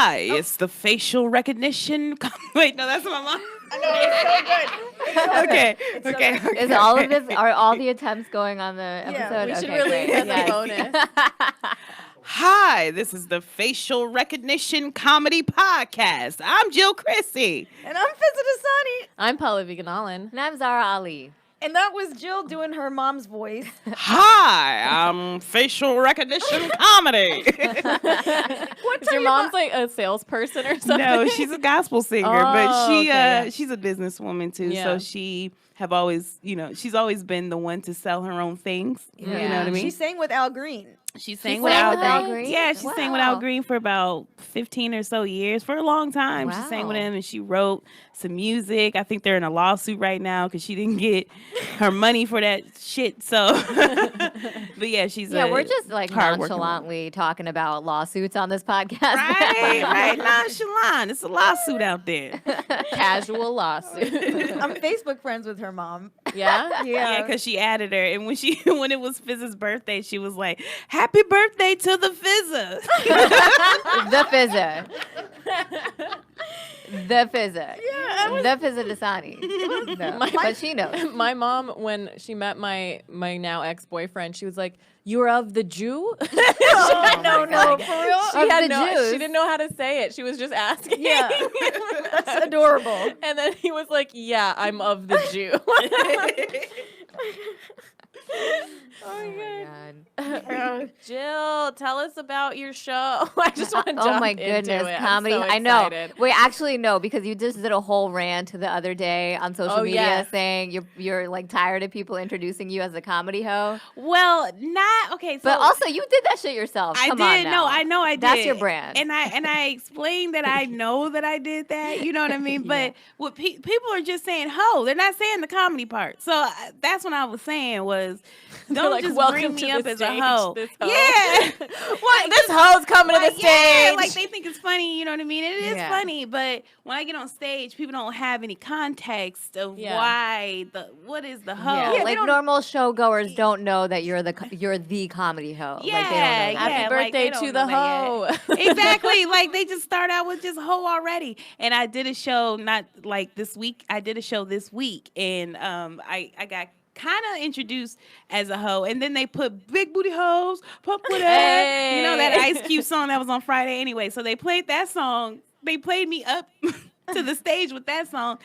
Hi, it's the facial recognition. Wait, no, that's my mom. I know, it's so good. Okay. Is all of this, are all the attempts going on the episode? Yeah, We should Okay, release great. as a bonus. Hi, this is the facial recognition comedy podcast. I'm Jil Chrissie. And I'm Fizzy I'm Paula Vegan-Allen. And I'm Zara Ali. and that was Jill doing her mom's voice. Hi, I'm facial recognition comedy. What Is your mom's like a salesperson or something? No, she's a gospel singer, Oh, but okay, yeah. she's a businesswoman too. Yeah. So she have always, she's always been the one to sell her own things. You know what I mean? She sang with Al Green. She sang sang with with Al Green? Yeah, she sang with Al Green for about 15 or so years, for a long time. She sang with Wow. him and she wrote some music. I think they're in a lawsuit right now because she didn't get her money for that shit. So, but yeah, We're just like hard-working nonchalantly talking about lawsuits on this podcast. right, nonchalant. It's a lawsuit out there. Casual lawsuit. I'm Facebook friends with her mom. Yeah? Yeah, because she added her, and when it was Fizz's birthday, she was like, "Happy birthday to the Fizzer." The Fizzer. The Fizzer. Yeah, The Fizzer Dasani. No, but she knows. My mom, when she met my now ex-boyfriend, she was like, "You're of the Jew?" no, for real. Of the Jews. She didn't know how to say it. She was just asking. Yeah, that's adorable. And then he was like, "Yeah, I'm of the Jew." Oh my God. Jill, tell us about your show. I just want to jump Oh my into goodness, it. comedy! I'm so I know. excited. Wait, actually, no, because you just did a whole rant the other day on social Oh, media yes. saying you're like tired of people introducing you as a comedy hoe. Well, not okay. So But also, you did that shit yourself. I Come did. on now. No, I know I did. That's your brand. And I explained that I know that I did that. You know what I mean? But what people are just saying hoe. They're not saying the comedy part. So that's what I was saying was, don't like, just "Welcome bring to me up the as a stage, hoe. this hoe." Yeah. Like, This hoe's coming to the yeah, stage. like they think it's funny, you know what I mean? It is Yeah. funny, but when I get on stage, people don't have any context of what is the hoe. Yeah, Yeah, they like don't- normal showgoers don't know that you're the comedy hoe. Yeah, like, they don't know that. Happy yeah, like, birthday they don't to know the that hoe. yet. Exactly. Like they just start out with just hoe already. And I did a show not like this week. I did a show this week, and I got kind of introduced as a hoe, and then they put big booty hoes, pump with that. You know that Ice Cube song that was on Friday anyway. So they played that song. They played me up to the stage with that song,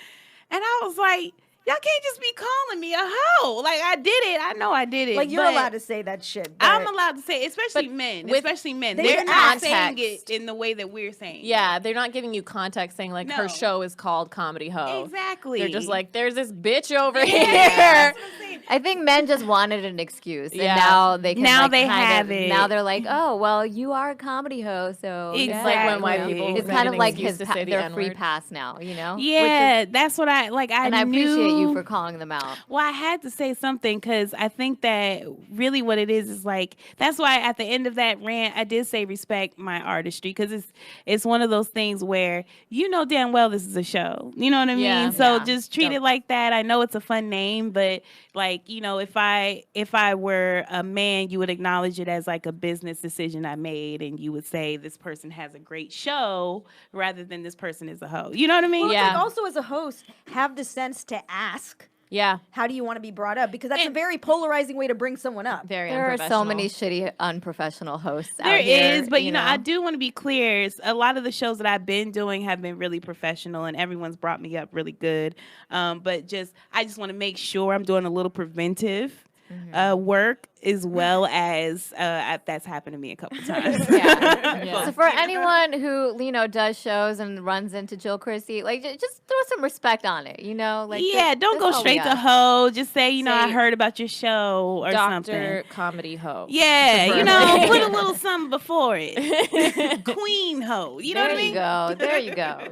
and I was like, y'all can't just be calling me a hoe. Like I did it. I know I did it. Like you're but allowed to say that shit. But I'm allowed to say, especially But men. with- Especially men. They They're should not saying context. it in the way that we're saying. Yeah, they're not giving you context saying like her No. show is called Comedy Hoe. Exactly. They're just like, there's this bitch over Yeah. here. That's what I'm saying. I think men just wanted an excuse, and Yeah. now they can. Now like, they kind have of, it. Now they're like, oh, well, you are a comedy hoe, so Exactly. It's like when white people It's make kind an of like excuse to say the their free N-word. pass now, you know? Yeah, that's what I like. And I appreciate you for calling them out. Well, I had to say something because I think that really what it is like that's why at the end of that rant I did say respect my artistry because it's one of those things where you know damn well this is a show. You know what I mean? Yeah. So Yeah. just treat it like that. I know it's a fun name, but like if I were a man, you would acknowledge it as like a business decision I made, and you would say this person has a great show rather than this person is a hoe. You know what I mean? Well, Yeah. it's like also as a host, have the sense to ask, Yeah, how do you want to be brought up? Because that's a very polarizing way to bring someone up. very There are so unprofessional. many shitty, unprofessional hosts There out here. is, but I do want to be clear. A lot of the shows that I've been doing have been really professional, and everyone's brought me up really good. But I just want to make sure I'm doing a little preventive work as well as that's happened to me a couple times. Yeah. So for anyone who does shows and runs into Jil Chrissie, like just throw some respect on it, Like Don't go that's all we straight to ask. hoe. Just say, I Say, heard about your show or something. Dr. Comedy Hoe. Yeah, Preferably. put a little something before it. Queen hoe. You know what I mean? There you go.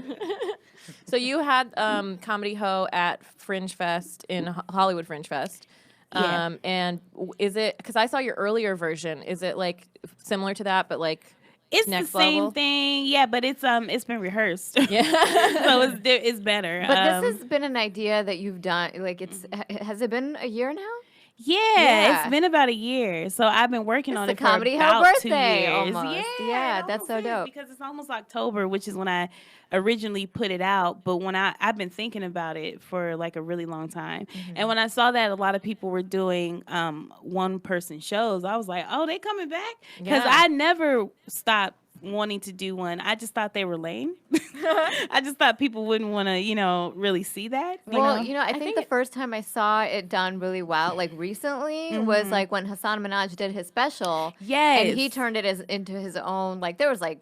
So you had Comedy Hoe at Fringe Fest in Hollywood Fringe Fest. Yeah. And is it, because I saw your earlier version, is it like similar to that, but like It's next the same level? thing, yeah, but it's been rehearsed. Yeah. So it's better. But this has been an idea that you've done. Like has it been a year now? Yeah, it's been about a year. So I've been working on the it for Comedy Hoe about 2 birthday years. almost. Yeah, Yeah, it that's so almost is, dope. because it's almost October, which is when I originally put it out. But when I've been thinking about it for like a really long time. And when I saw that a lot of people were doing one person shows, I was like, oh, they coming back? Because I never stopped wanting to do one. I just thought they were lame. I just thought people wouldn't want to, really see that. Well, I think the first time I saw it done really well, like recently, was like when Hassan Minaj did his special. Yes. And he turned it into his own, like there was like,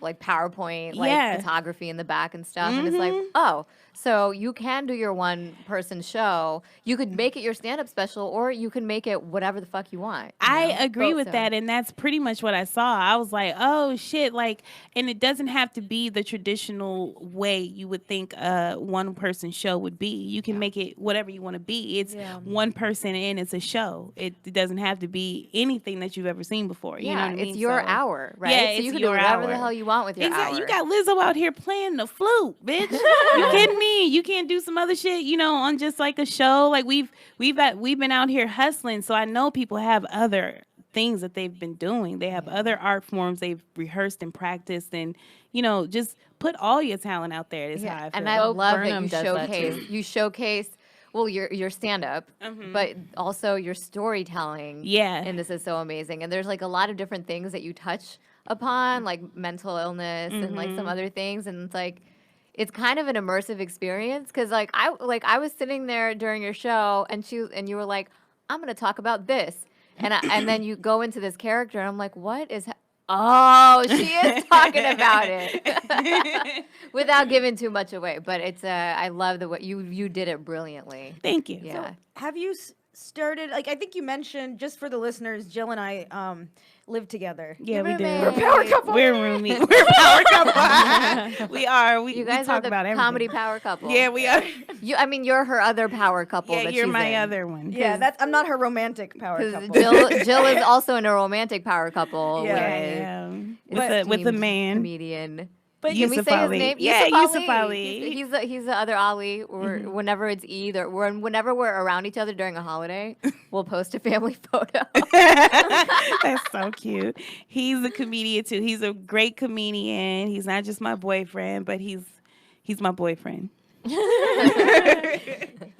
like PowerPoint, like Yeah. photography in the back and stuff. And it's like, oh, so you can do your one person show. You could make it your stand-up special, or you can make it whatever the fuck you want. I agree with that, and that's pretty much what I saw. I was like, oh shit, and it doesn't have to be the traditional way you would think a one person show would be. You can make it whatever you want to be. It's one person and it's a show. It doesn't have to be anything that you've ever seen before. You know what I mean? It's your hour, right? Yeah, so it's you can your do whatever the hour. hell you want with your hour. You got Lizzo out here playing the flute, bitch. You kidding me? You can't do some other shit, on just like a show. Like we've been out here hustling, so I know people have other things that they've been doing. They have other art forms they've rehearsed and practiced, and just put all your talent out there. Is how I feel. And I love Burnham that does that you showcase well your stand up, but also your storytelling. Yeah. And this is so amazing. And there's like a lot of different things that you touch upon, like mental illness and like some other things, and it's like it's kind of an immersive experience because I was sitting there during your show and you were like, I'm gonna talk about this, and then you go into this character and I'm like, what is oh, she is talking about it without giving too much away. But it's I love the way you did it brilliantly. Thank you. Yeah. Have you started, I think you mentioned, just for the listeners, Jill and I live together. Yeah, we do. We're power couple. We're roomie. We're power couple. We are. You guys we talk are the about everything. comedy power couple. Yeah, we are. You're her other power couple. Yeah, that you're she's my in. other one. Yeah, I'm not her romantic power Because couple. Jill is also in a romantic power couple Yeah. With a man. comedian. But Can we Yusuf say his Ali. name? Yeah, Yusuf Yusuf Ali. He's the other Ali. Or whenever it's Eid or whenever we're around each other during a holiday, we'll post a family photo. That's so cute. He's a comedian too. He's a great comedian. He's not just my boyfriend, but he's my boyfriend. You're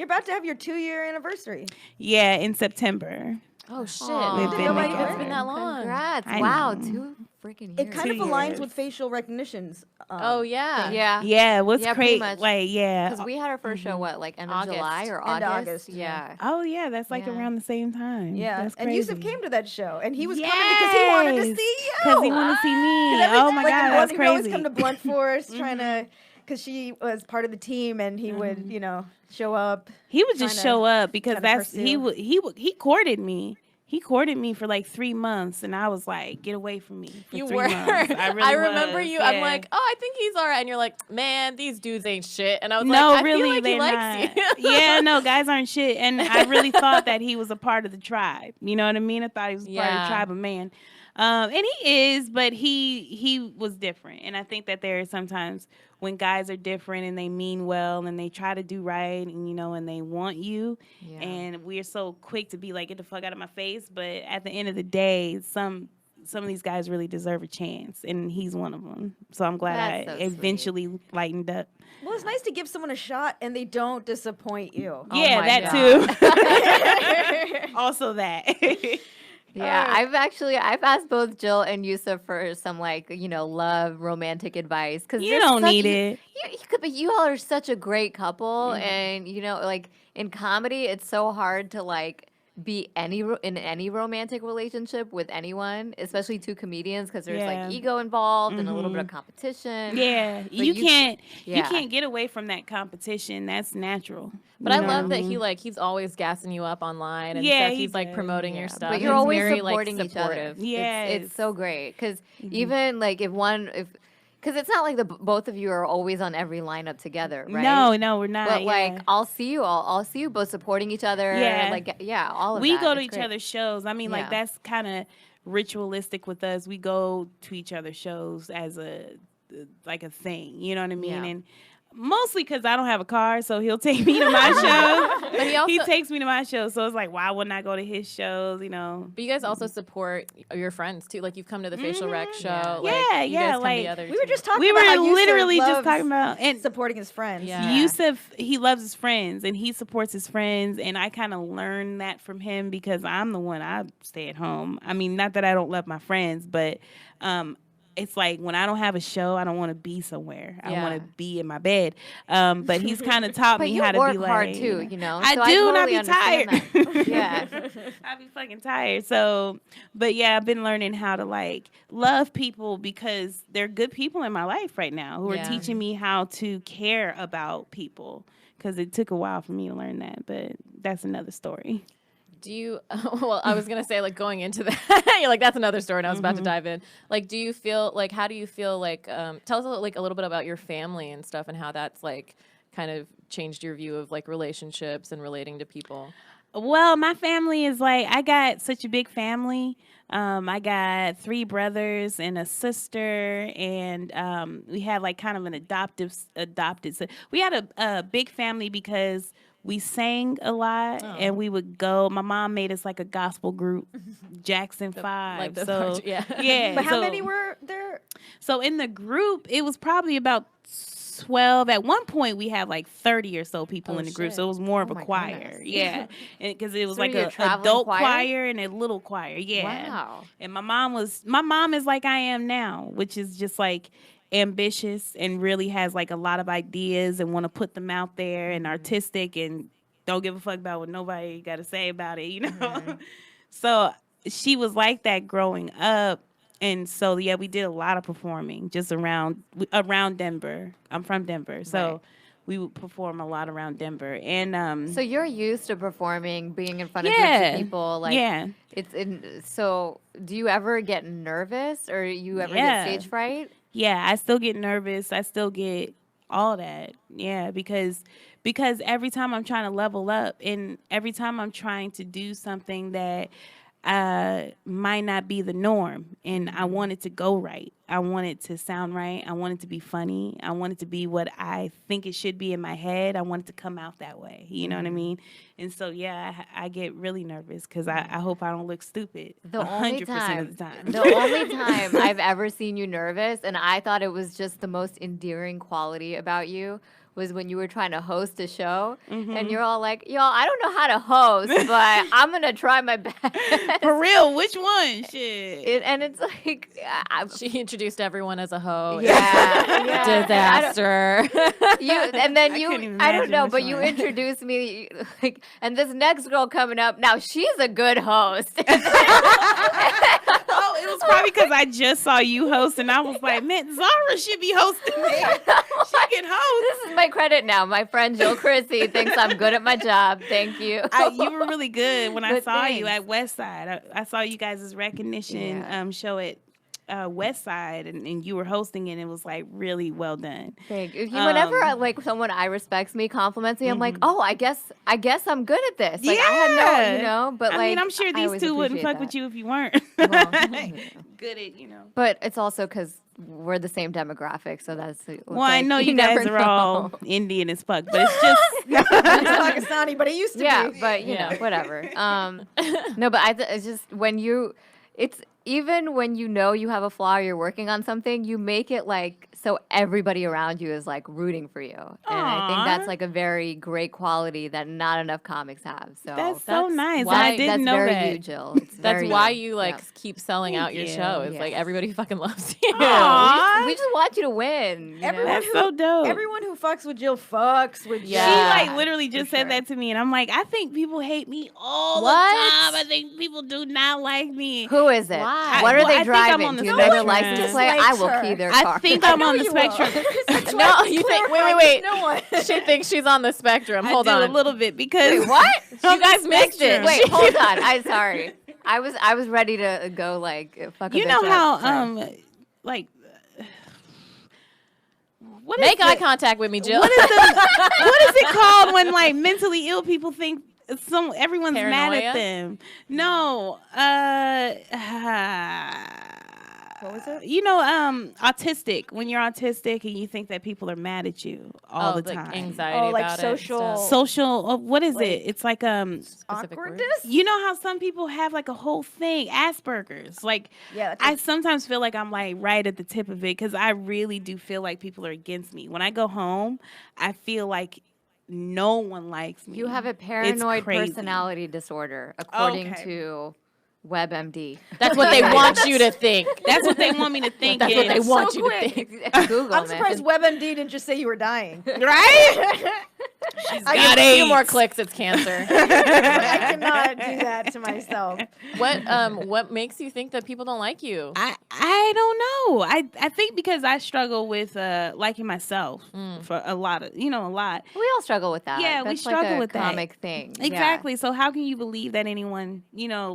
about to have your 2-year anniversary. Yeah, in September. Oh shit! We've been Nobody together. It's been that long. Congrats! I Wow, know. 2 freaking years. It kind of 2 aligns years. with facial recognitions. Oh yeah. yeah. Yeah, what's Yeah, pretty crazy? much. Like, yeah. Because we had our first show, what, like end of August. July or End August? of August, Yeah. Oh yeah, that's like Yeah. around the same time. Yeah, That's and crazy. Yusuf came to that show, and he was coming because he wanted to see you. Because he wanted to see me. Oh my like, god, that's he would always crazy. come to Blunt Force trying to, because she was part of the team, and he would, show up. He would just tryna- show up because tryna that's pursue. he courted me. He courted me for like 3 months, and I was like, "Get away from me!" For You 3 were. months. I really I remember was, you. I'm yeah. like, oh, I think he's all right. And you're like, man, these dudes ain't shit. And I was No, like, I really, feel like they're he likes not. you. Yeah, no, guys aren't shit. And I really thought that he was a part of the tribe. You know what I mean? I thought he was a part of the Yeah. tribe of man. And he is, but he was different. And I think that there are sometimes when guys are different and they mean well and they try to do right and and they want you, Yeah. and we're so quick to be like, get the fuck out of my face. But at the end of the day, some of these guys really deserve a chance, and he's one of them. So I'm glad That's I so sweet. eventually lightened up. Well, it's nice to give someone a shot, and they don't disappoint you. Yeah, my that too. Also that. Yeah, I've asked both Jill and Yusuf for some love romantic advice because You don't need it. But you all are such a great couple, and in comedy, it's so hard to be in any romantic relationship with anyone, especially two comedians, because there's Yeah. ego involved and a little bit of competition. Yeah, But you can't yeah. get away from that competition. That's natural. But You I know love what that mean? he's always gassing you up online and Yeah, stuff. he He's like does, promoting Yeah. your stuff. But you're He's always very, supporting like, each other. supportive. Yes. It's so great because even because it's not like both of you are always on every lineup together, right? No, we're not. But yeah. I'll see you both supporting each other. Yeah. All of We that. go to It's each great. other's shows. I mean, Yeah. like that's kind of ritualistic with us. We go to each other's shows as a thing. You know what I mean? Yeah. And Mostly because I don't have a car, so he'll take me to my show. But He takes me to my show, so it's like, why wouldn't I go to his shows? You know. But you guys also support your friends too. Like you've come to the Facial Rec show. Yeah. Like, Yeah, you yeah, guys come like, together. We were too. just talking We about how were Yusuf literally just loves talking about and supporting his friends. Yeah. Yusuf, he loves his friends and he supports his friends, and I kind of learned that from him because I'm the one, I stay at home. I mean, not that I don't love my friends, but it's like when I don't have a show, I don't want to be somewhere. I want to be in my bed. But he's kind of taught But me you how to work be like, hard too, you know. I so do, and I totally be understand tired. that. Yeah. I be fucking tired. So, but yeah, I've been learning how to like love people because they're good people in my life right now who are Yeah. teaching me how to care about people. Because it took a while for me to learn that, but that's another story. Do you? Well, I was gonna say like going into that, you're like that's another story, and I was about to dive in. Like, do you feel like? How do you feel like? Tell us like a little bit about your family and stuff, and how that's like kind of changed your view of like relationships and relating to people. Well, my family is like, I got such a big family. I got 3 brothers and a sister, and we had like kind of an adopted. So we had a big family because we sang a lot, and we would go. My mom made us like a gospel group, Jackson 5. like the so yeah. yeah. But how so- many were there? So in the group, it was probably about 12. At one point, we had like 30 or so people in the group. shit. So it was more of a my choir. goodness. Yeah. Because it was So like were you a a traveling adult choir? choir and a little choir. Yeah. Wow. And my mom is like I am now, which is just like ambitious and really has like a lot of ideas and want to put them out there and artistic and don't give a fuck about what nobody got to say about it, you know? So she was like that growing up. And so, yeah, we did a lot of performing just around Denver. I'm from Denver. So Right. we would perform a lot around Denver. And So you're used to performing, being in front of Yeah. groups of people. Like, yeah. So do you ever get nervous or you ever Yeah. get stage fright? Yeah, I still get nervous. I still get all that. Yeah, because every time I'm trying to level up and every time I'm trying to do something that might not be the norm, and I want it to go right. I want it to sound right. I want it to be funny. I want it to be what I think it should be in my head. I want it to come out that way. You know what I mean? And so, yeah, I get really nervous because I hope I don't look stupid. The only 100% of the time. The only time I've ever seen you nervous, and I thought it was just the most endearing quality about you, was when you were trying to host a show, and you're all like, "Yo, I don't know how to host, but I'm gonna try my best." For real, which one? Shit. And it's like, She introduced everyone as a hoe. yeah. Disaster. And then I couldn't even I don't imagine know, which but you one. introduced me like, and this next girl coming up now, she's a good host. Oh, it was probably because I just saw you host, and I was like, man, Zara should be hosting me. She can host. This is my credit now. My friend Jil Chrissie thinks I'm good at my job. Thank you. You were really good when I But saw you thanks. at Westside. I saw you guys' recognition Yeah. show at Westside, and you were hosting it, and it was like really well done. Thank you. Whenever like someone I respects me compliments me, I'm like, oh, I guess I'm good at this. Like I had no, you know, but I like mean, I'm sure I these always two wouldn't appreciate fuck with that. you if you weren't Well, good at, you know. But it's also because we're the same demographic, so that's. Well, I know you guys never are all know. Indian as fuck, but it's just It's Pakistani, but it used to Yeah, be. but you know, whatever. No, but it's just it's even when you know you have a flaw, or you're working on something, you make it like so everybody around you is like rooting for you, and I think Aw. that's like a very great quality that not enough comics have. So that's so nice. why- I didn't that's know very that. you, Jill. It's That's very why you. you like Yeah. keep selling out your you. show. It's Yeah. like everybody fucking loves you. Aw. We just want you to win. You know? Everyone That's so dope. Everyone who fucks with Jill fucks with Jill. She Yeah. like literally just for said sure. that to me, and I'm like, I think people hate me all What? the time. I think people do not like me. Who is it? Why? What are Well, they I think I'm driving? on the Do you know their spectrum. license plate? I Dislikes will her. key their I car. think I'm on the You will. spectrum. No, you think? Wait. No one. She thinks she's on the spectrum. Hold I do on. a little bit because Wait, what? You guys missed it. spectrum. Wait, hold on. I'm sorry. I was ready to go like fuck. A you know bitch how up. Sorry. like what is Make eye the- contact with me, Jill. what is it called when like mentally ill people think everyone's mad Paranoia? at them? No, What was it? autistic. When you're autistic and you think that people are mad at you all the like time. anxiety Oh, like about social- it. and stuff. Social. What is Like- it? It's like Specific words? Awkwardness? You know how some people have like a whole thing, Asperger's. Like, Yeah, that's I like- sometimes feel like I'm like right at the tip of it because I really do feel like people are against me. When I go home, I feel like no one likes me. You have a paranoid crazy. personality disorder, according Okay. to WebMD. That's what they want you to think. That's what they want me to think. That's what they is. want So you to quick. think. Google, I'm man. surprised WebMD didn't just say you were dying. Right? She's I got get a few AIDS. more clicks, it's cancer. I cannot do that to myself. What makes you think that people don't like you? I don't know. I think because I struggle with liking myself for a lot. We all struggle with that. Yeah, we That's struggle like a with that. comic thing. Yeah. Exactly. So how can you believe that anyone,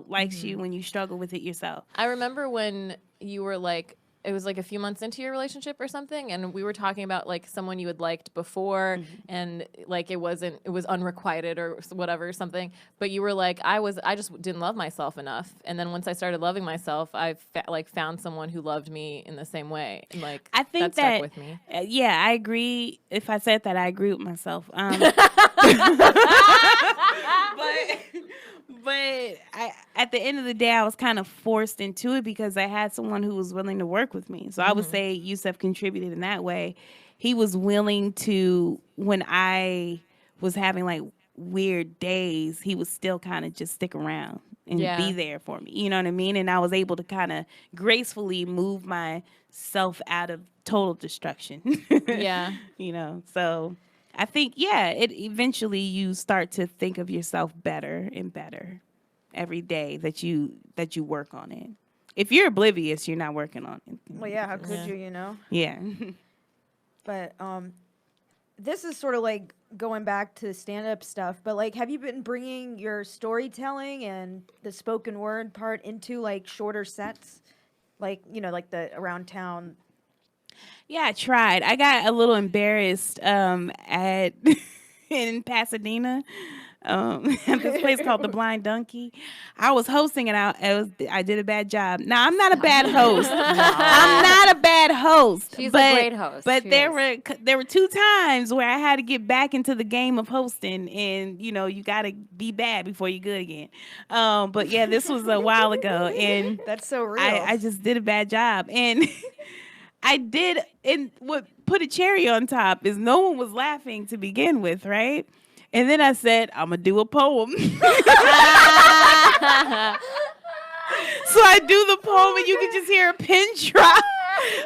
likes you when you struggle with it yourself? I remember when you were like, it was like a few months into your relationship or something, and we were talking about like someone you had liked before, and like it was unrequited or whatever something. But you were like, I just didn't love myself enough, and then once I started loving myself, I found someone who loved me in the same way, and like I think that that stuck with me. Yeah, I agree. If I said that, I agree with myself. But at the end of the day, I was kind of forced into it because I had someone who was willing to work with me. So I would say Yusef contributed in that way. He was willing to, when I was having like weird days, he would still kind of just stick around and be there for me. You know what I mean? And I was able to kind of gracefully move myself out of total destruction. Yeah. So I think, it eventually you start to think of yourself better and better every day that you work on it. If you're oblivious, you're not working on it. Well, yeah, how could you, Yeah. But this is sort of like going back to stand-up stuff, but like have you been bringing your storytelling and the spoken word part into like shorter sets? Like, like the around town. Yeah, I tried. I got a little embarrassed at in Pasadena. At this place called the Blind Donkey. I was hosting and I did a bad job. Now I'm not a bad host. I'm not a bad host. She's a great host. But She there is. were 2 times where I had to get back into the game of hosting, and you got to be bad before you're good again. But yeah, this was a while ago, and That's so real. I just did a bad job, and I did. And what put a cherry on top is no one was laughing to begin with, right? And then I said, I'm going to do a poem. So I do the poem, and you can just hear a pin drop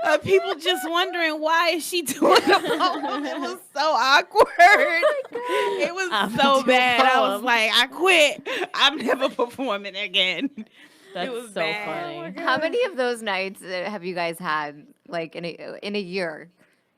of people just wondering, why is she doing a poem? It was so awkward. It was so bad. I was like, I quit. I'm never performing again. That's was so bad. funny. How many of those nights have you guys had, like in a year?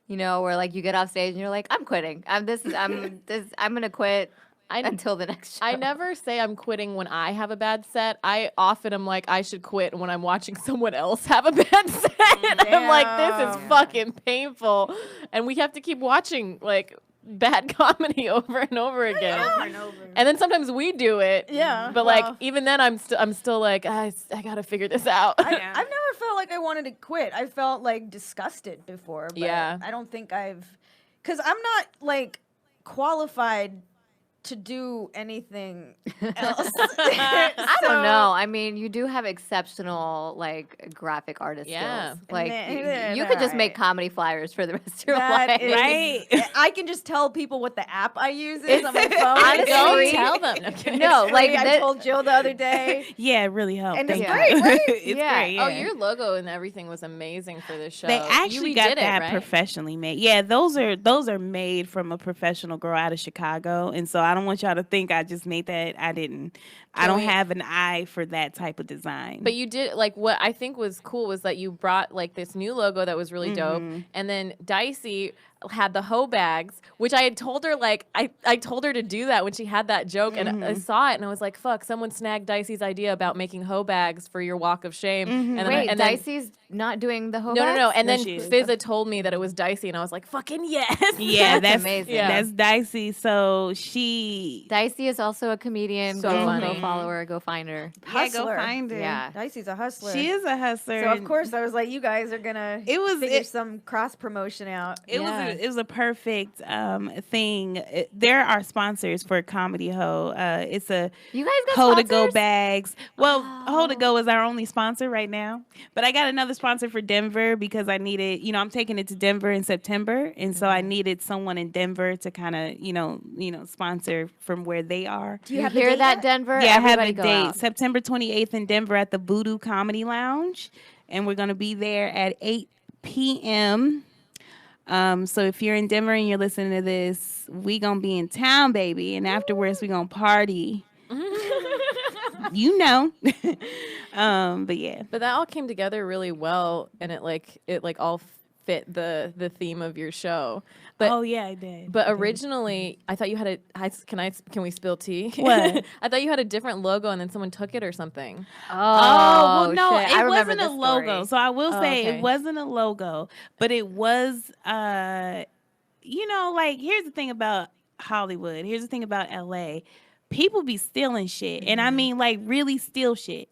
Where like you get off stage and you're like, I'm quitting. I'm gonna quit until the next show. I never say I'm quitting when I have a bad set. I often am like, I should quit when I'm watching someone else have a bad set. I'm like, this is fucking painful. And we have to keep watching like bad comedy over and over again. And then sometimes we do it. Yeah, But well. like even then I'm still like, I gotta figure this out. I've never felt like I wanted to quit. I felt like disgusted before. But Yeah. I don't think because I'm not like qualified to do anything else. I don't know. I mean, you do have exceptional like graphic artist Yeah. skills. Like Nah, you could just make alright. comedy flyers for the rest of your That life. is- Right? I can just tell people what the app I use is on my phone. Honestly, Don't tell them. No, kidding. No, like I that- told Jill the other day. Yeah, it really helped. And it's Thank great, you. right? It's Yeah. great. Oh, Yeah. your logo and everything was amazing for this show. They You actually got redid it, that right? professionally made. Yeah, those are made from a professional girl out of Chicago, and so I don't want y'all to think I just made that. I didn't. I don't we- have an eye for that type of design. But you did, like, what I think was cool was that you brought, like, this new logo that was really dope. Mm-hmm. And then Dicey, had the hoe bags, which I had told her, like, I told her to do that when she had that joke, and I saw it, and I was like, fuck, someone snagged Dicey's idea about making hoe bags for your walk of shame. And then Wait, and then, Dicey's not doing the hoe no, bags? and No, then she is. Fizza told me that it was Dicey, and I was like, fucking yes. Yeah, that's amazing. Yeah. That's Dicey. So she. Dicey is also a comedian. So Go funny. follow her. Go find her. Yeah, go Hustler. find her. Yeah. Dicey's a hustler. She is a hustler. So of and course I was like, you guys are gonna figure some cross promotion out. It Yeah. was a perfect thing. There are sponsors for Comedy Hoe. It's a You guys got Hoe to Go sponsors? bags. Well, Hoe to Go is our only sponsor right now, but I got another sponsor for Denver because I needed. I'm taking it to Denver in September, and so I needed someone in Denver to kind of sponsor from where they are. Do you You have the hear date that, yet? Denver? Yeah, I have Everybody the go date, out. September 28th in Denver at the Voodoo Comedy Lounge, and we're gonna be there at 8 p.m. So if you're in Denver and you're listening to this, we gonna be in town, baby, and afterwards we gonna party. But yeah. But that all came together really well, and it all fit the theme of your show. But Oh yeah, I did. But originally, I thought you had can we spill tea? What? I thought you had a different logo, and then someone took it or something. Oh, well, no, shit. I it remember wasn't a this story. logo. So I will Oh, say okay. it wasn't a logo, but it was. Like here's the thing about Hollywood. Here's the thing about LA. People be stealing shit, and I mean like really steal shit.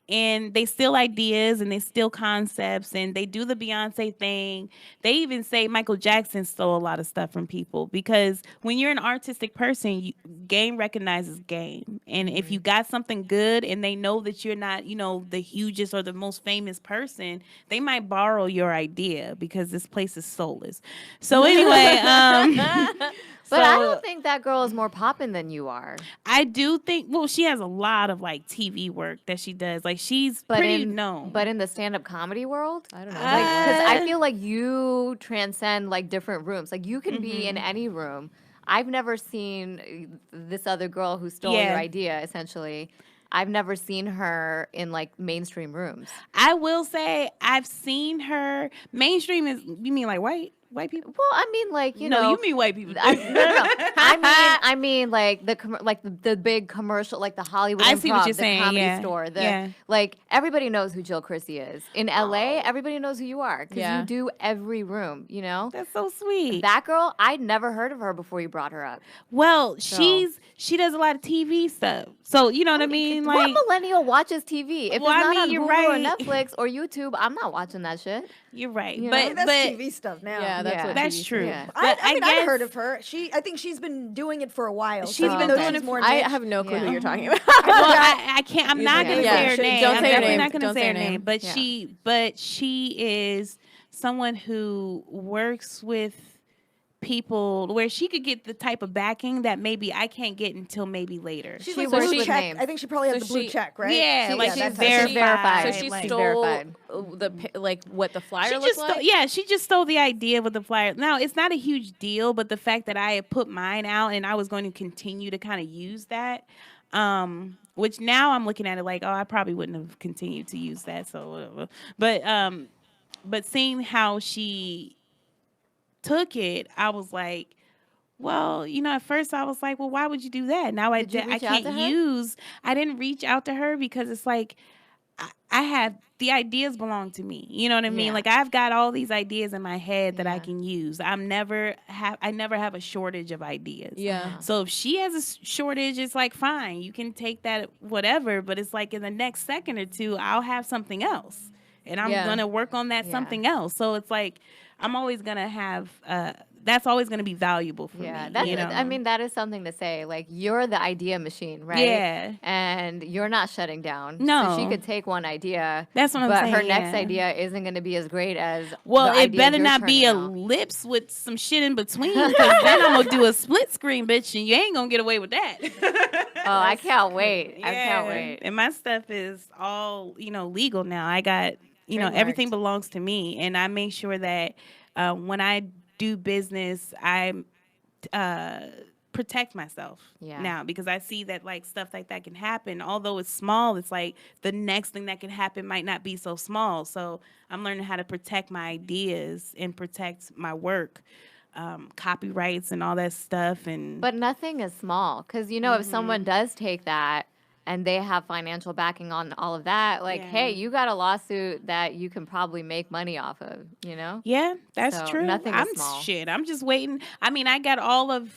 And they steal ideas and they steal concepts and they do the Beyonce thing. They even say Michael Jackson stole a lot of stuff from people because when you're an artistic person, game recognizes game. And if you got something good and they know that you're not, the hugest or the most famous person, they might borrow your idea because this place is soulless. So anyway, But I so- don't think that girl is more poppin' than you are. I do think, well, she has a lot of like TV work that she does. Like she's pretty known. But in the stand-up comedy world, I don't know. because I feel like you transcend like different rooms. Like you can be in any room. I've never seen this other girl who stole Yeah. your idea. Essentially, I've never seen her in like mainstream rooms. I will say I've seen her. Mainstream is, you mean like white people? Well, I mean, like you No, know, you mean white people. no. I mean, like the big commercial, like the Hollywood I Improv, see what you're the saying, Comedy yeah, Store. yeah. Like everybody knows who Jil Chrissie is. In LA, everybody knows who you are because Yeah. you do every room. You know, That's so sweet. that girl, I'd never heard of her before you brought her up. Well, So- she does a lot of TV stuff. So you know what I mean? What Like millennial watches TV? If Well, I it's not mean, on you're Hulu right. or Netflix or YouTube, I'm not watching that shit. you're right. You know, But That's but TV stuff now. Yeah, that's Yeah. what that's TV true. Yeah. But I mean, I've guess heard of her. I think she's been doing it for a while. She's so been even though doing she's it more I niche. have no clue Yeah. who you're talking about. Well, I can't. I'm not Yeah. gonna Yeah. say her Don't name. say I'm her definitely name. not gonna Don't say say her her name. name. But Yeah. she is someone who works with people where she could get the type of backing that maybe I can't get until maybe later. She's She like works blue with check. names. I think she probably has So the blue she- check, right? Yeah, like that she's type of- She's verified. So she like- She's stole verified. what the flyer She looked just like. she just stole the idea with the flyer. Now it's not a huge deal, but the fact that I had put mine out and I was going to continue to kind of use that, which now I'm looking at it like, oh, I probably wouldn't have continued to use that. So whatever. But seeing how she took it, I was like, well, at first I was like, well, why would you do that? Now Did you I reach out to can't her? use. I didn't reach out to her because it's like I have the ideas belong to me. You know what I mean? Yeah. Like I've got all these ideas in my head that I Yeah. can use. I never have a shortage of ideas. Yeah. So if she has a shortage, it's like fine, you can take that whatever. But it's like in the next second or two, I'll have something else, and I'm Yeah. gonna work on that Yeah. something else. So it's like I'm always gonna have. That's always gonna be valuable for Yeah, me. that's. you know? I mean, that is something to say. Like, you're the idea machine, right? Yeah. And you're not shutting down. So No. she could take one idea. That's what I'm but saying. her next yeah. idea isn't going to be as great as. Well, the it ideas better you're not be a turning out. lips with some shit in between, because then I'm gonna do a split screen, bitch, and you ain't gonna get away with that. Oh, I can't wait. I can't Yeah. wait. And my stuff is all legal now. I got everything Trademarked. belongs to me, and I make sure that when I do business, I protect myself Yeah. now, because I see that like stuff like that can happen. Although it's small, it's like the next thing that can happen might not be so small. So I'm learning how to protect my ideas and protect my work. copyrights and all that stuff. And But nothing is small because, you know, if someone does take that and they have financial backing on all of that, like, Yeah. hey, you got a lawsuit that you can probably make money off of, you know? yeah, that's So, true. nothing is I'm small. shit. I'm just waiting. I mean, I got all of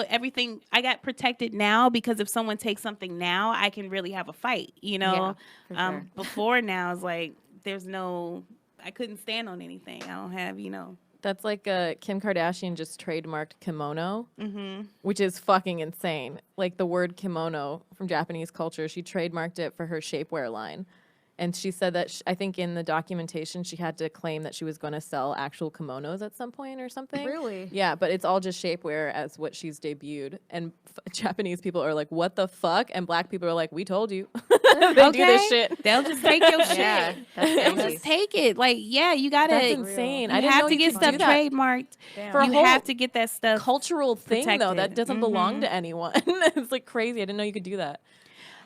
everything. I got protected now because if someone takes something now, I can really have a fight. You know, for sure. before now is like there's no. I couldn't stand on anything. I don't have, you know. That's like Kim Kardashian just trademarked kimono, which is fucking insane. Like the word kimono from Japanese culture, she trademarked it for her shapewear line. And she said that I think in the documentation she had to claim that she was going to sell actual kimonos at some point or something. Really? Yeah, but it's all just shapewear as what she's debuted. And Japanese people are like, "What the fuck?" And black people are like, "We told you." They do this shit. They'll just take your shit. Yeah, that's They'll crazy. just take it. Like, yeah, you gotta. That's insane. You I didn't have know to you get could stuff do that. trademarked. Damn. For a You whole have to get that stuff. cultural thing though that protected. doesn't belong to anyone. It's like crazy. I didn't know you could do that.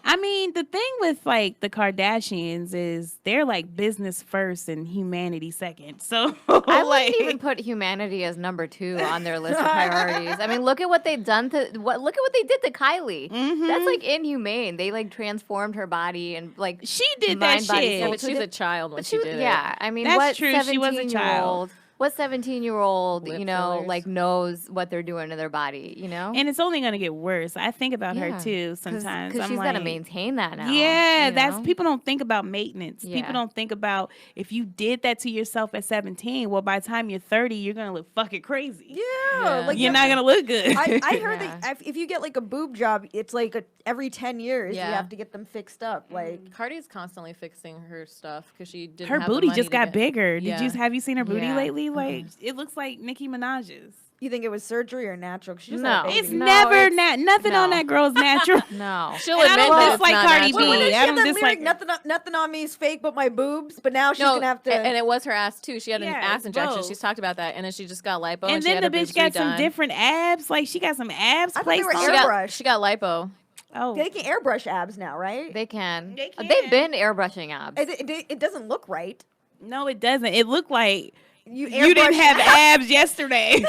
I mean, the thing with like the Kardashians is they're like business first and humanity second. So I like, wouldn't even put humanity as number 2 on their list of priorities. I mean, look at what they've done to look at what they did to Kylie. That's like inhumane. They like transformed her body and like she did that mind, body, shit. soul. But she's a child when But she did it. yeah, I mean, That's what true. She was a 17-year-old child. what 17-year-old, Lip you know, fillers. like knows what they're doing to their body, you know? And it's only gonna get worse. I think about her Yeah. too sometimes. Because I'm she's like, got to maintain that now. yeah, you that's know? people don't think about maintenance. Yeah. People don't think about if you did that to yourself at 17. Well, by the time you're 30, you're gonna look fucking crazy. Yeah, like You're not gonna look good. I heard Yeah. that if you get like a boob job, it's like every 10 years you Yeah. have to get them fixed up. Like, Cardi's constantly fixing her stuff because she didn't her have the booty money just to got get- bigger. Yeah. Have you seen her booty Yeah. lately? Like it looks like Nicki Minaj's. you think it was surgery or natural? 'Cause she just No. had a baby. It's No, never it's- nothing on no. that girl's natural. No. She'll And I admit don't that dislike it's not Cardi natural. B. When did she I have don't that dislike lyric, nothing on me is fake but my boobs, but now she's gonna have to. and it was her ass too. She had an Yeah, ass it's injection. both. She's talked about that, and then she just got lipo, And and she then had the her bitch got some redone. different abs. Like she got some abs I thought they placed were on. She her. got, Airbrush. she got lipo. Oh, They can airbrush abs now, right? They can. They They've can. been airbrushing abs. It doesn't look right. no, it doesn't. It looked like You you didn't airbrush have abs. abs yesterday.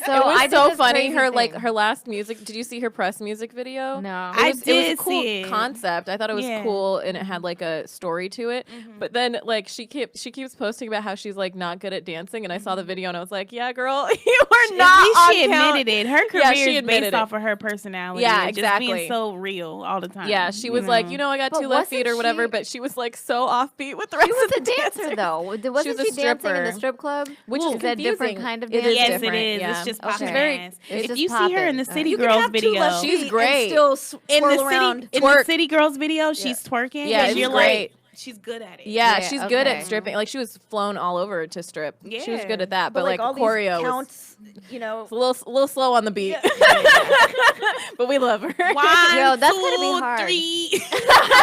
So It was I did so this funny. crazy Her like thing. her last music. Did you see her press music video? No. It I was, it was did a cool see it. concept. I thought it was Yeah. cool, and it had like a story to it. But then like she keeps posting about how she's like not good at dancing, and I saw the video and I was like, yeah, girl, you are At not least on she count. admitted it. Her career Yeah, she is admitted based it. off of her personality. Yeah, and just being exactly. so real all the time. Yeah, she you was like, know? you know, I got But 2 left feet wasn't or whatever, she- but she was like so offbeat with the rest She was of a the dancer dancers. though. Wasn't was she a dancing in the stripper. strip club? Which is is that different confusing. kind of It dance? is Yes, different, it is. yeah. It's just Okay. popping Very- ass. it's If just you see her in the popping. City You can Girls have 2 video, left She's feet great. and still in swirl the around. city in Twerk. the City Girls video, she's twerking. Yeah, and it's you're great. like, she's good at it. Yeah, Yeah, she's good okay. at stripping. Like she was flown all over to strip. She was Yeah. good at that, but, like all choreo these was counts, you know. a little slow on the beat. But we love her. One, Yo, that's gonna be 2, hard. 3.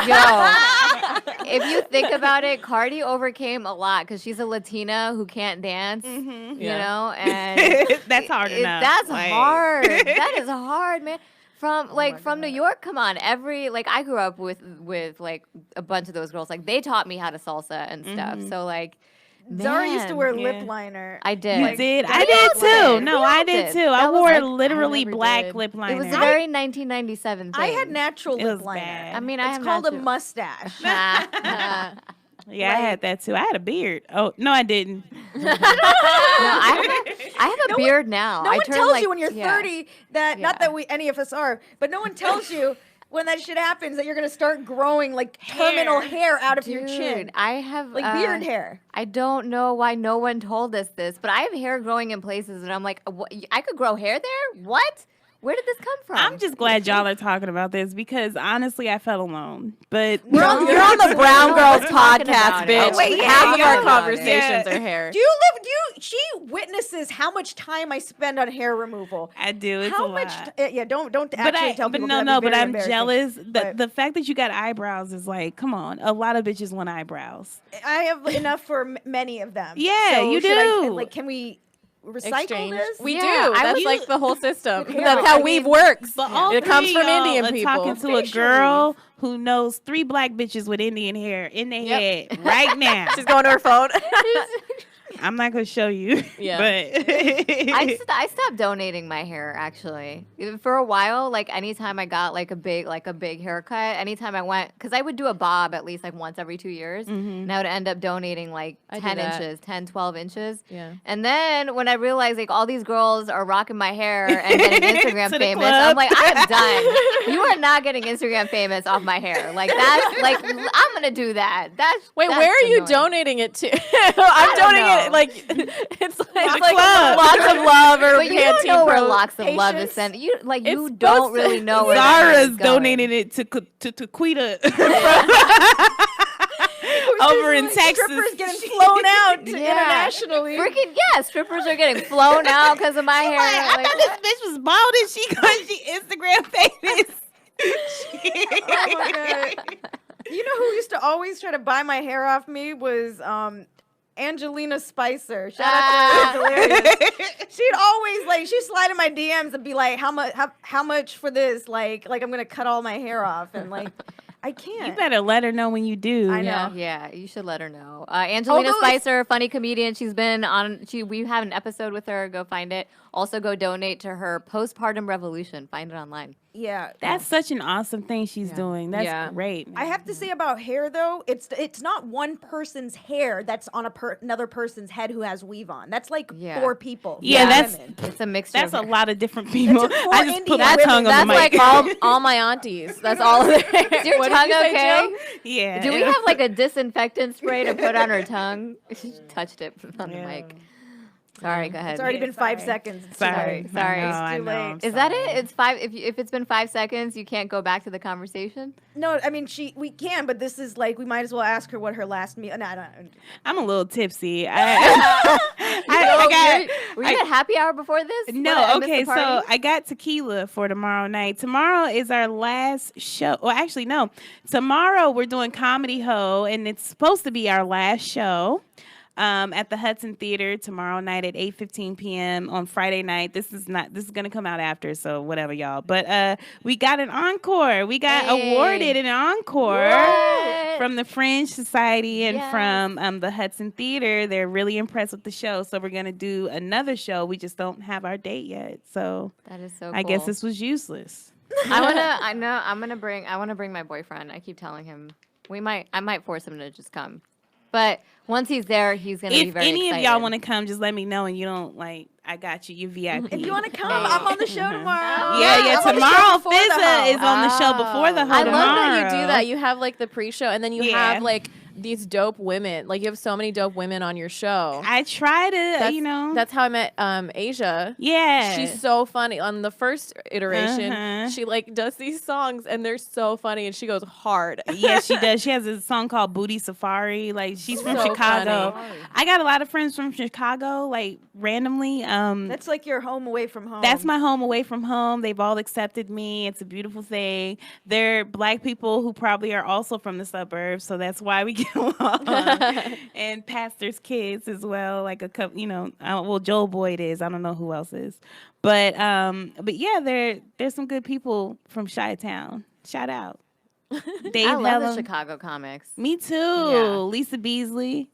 Yo, if you think about it, Cardi overcame a lot because she's a Latina who can't dance. You Yeah. know, and That's hard enough. That's Like- hard. That is hard, man. From Oh like from New York, come on. I grew up with like a bunch of those girls. Like they taught me how to salsa and stuff. Mm-hmm. So like, Zara used to man, wear Yeah. lip liner. I did. You did. I we did all too. did. No, We I all did did. too. I That was wore like- literally never black did. lip liner. It was a very 1997 thing. I had natural It lip was liner. bad. I mean, I It's have called a natural- mustache. Yeah, I had that too. I had a beard. Oh no, I didn't. No, I have a beard now. No I one turned, tells like, you when you're yeah. 30 that, not Yeah. that any of us are, but no one tells you when that shit happens that you're going to start growing like terminal hair out of your chin. Dude, I have Like beard hair. I don't know why no one told us this, but I have hair growing in places, and I'm like, I could grow hair there? What? Where did this come from? I'm just glad y'all are talking about this because honestly, I felt alone. But You're on the Brown No, Girls we're talking podcast, about it. bitch. Oh, wait, yeah, Half of y'all our know conversations it. are hair. She witnesses how much time I spend on hair removal. I do. It's How a much? lot. Yeah, don't But actually tell but people. no, 'cause no. that'd be But very I'm embarrassing. jealous. But The fact that you got eyebrows is like, come on. A lot of bitches want eyebrows. I have enough for many of them. Yeah, So you should I, do. like, can we recycle Exchange. this? We Yeah, do. I That's would- like the whole system. Okay, That's but how I weave mean- works. But all It comes three from of y'all Indian are people. talking to a Officially. girl who knows 3 black bitches with Indian hair in their head right now. She's going to her phone. I'm not gonna show you. Yeah. But I stopped donating my hair actually. For a while, like anytime I got like a big haircut, anytime I went, because I would do a bob at least like once every 2 years, and I would end up donating like I do 10 that. inches, 10, 12 inches. Yeah. And then when I realized like all these girls are rocking my hair and getting Instagram To the famous, club. I'm like, I'm done. You are not getting Instagram famous off my hair. Like that's like I'm gonna do that. Wait, that's where are you annoying. donating it to? I'm don't donating know. it like it's like club. lots of love or But you don't know where Pantene locks of love is Patience. sent. You like It's you supposed don't to- really know where that Zara's money's going. donating it to Taquita over in Texas. Strippers getting flown out Yeah. internationally. Freaking yeah, strippers are getting flown out because of my hair. I Like, thought this bitch was bald and she Instagram famous. Oh my God. You know who used to always try to buy my hair off me was Angelina Spicer. Shout out to her, hilarious. She'd always she'd slide in my DMs and be like, how much for this? Like I'm gonna cut all my hair off, and like I can't. You better let her know when you do. I know. yeah, you should let her know. Angelina Spicer, funny comedian. She's been on. We have an episode with her. Go find it. Also, go donate to her postpartum revolution. Find it online. Yeah, That's such an awesome thing she's doing. That's Yeah. great. I have to say about hair though, it's not one person's hair that's on another person's head who has weave on. That's like Yeah. 4 people. Yeah, four that's- women. It's a mixture. That's a of lot of different people. That's four I just put Indian my women. tongue on That's the mic. like all my aunties. That's all of their hair. Is your What did tongue you say, okay? Jill? Yeah. Do we have like a disinfectant spray to put on her tongue? She touched it on the mic. Sorry, go ahead. It's already been 5 sorry. seconds. It's too Sorry. late. Sorry. I know, It's I too know, late. I'm Is that sorry. it? It's 5. If it's been 5 seconds, you can't go back to the conversation. No, I mean we can, but this is like we might as well ask her what her last meal. No, I'm a little tipsy. I got. Were you at happy hour before this? What, I No, missed the okay, so party? I got tequila for tomorrow night. Tomorrow is our last show. Well, actually, no. Tomorrow we're doing Comedy Hoe, and it's supposed to be our last show at the Hudson Theater tomorrow night at 8:15 p.m. on Friday night. This is going to come out after, so whatever, y'all. But we got an encore. We got awarded an encore What? from the Fringe Society and Yes. from the Hudson Theater. They're really impressed with the show, so we're gonna do another show. We just don't have our date yet, so That is so. I guess cool. this was useless. I want to bring my boyfriend. I keep telling him I might force him to just come. But once he's there, he's going to be If very any excited. of y'all want to come, just let me know. And you don't I got you. You VIP. If you want to come, I'm on the show tomorrow. Yeah. I'm on the show Tomorrow, before the Fizza hoe. is on the show before the hoe. I love that you do tomorrow. that. You have like the pre-show, and then you Yeah. have like these dope women. Like you have so many dope women on your show. I try to, That's, that's how I met Asia. yeah. She's so funny. On the first iteration, Uh-huh. she like does these songs and they're so funny and she goes hard. Yeah, she does. She has a song called Booty Safari. Like she's from So Chicago. funny. I got a lot of friends from Chicago, like randomly. That's like your home away from home. That's my home away from home. They've all accepted me. It's a beautiful thing. They're black people who probably are also from the suburbs, so that's why we get along. And pastors' kids as well, like a couple, well, Joel Boyd is. I don't know who else is, but yeah, there's some good people from Chi-Town. Shout out, Dave I love the Hellum. Chicago comics. Me too. Yeah. Lisa Beasley.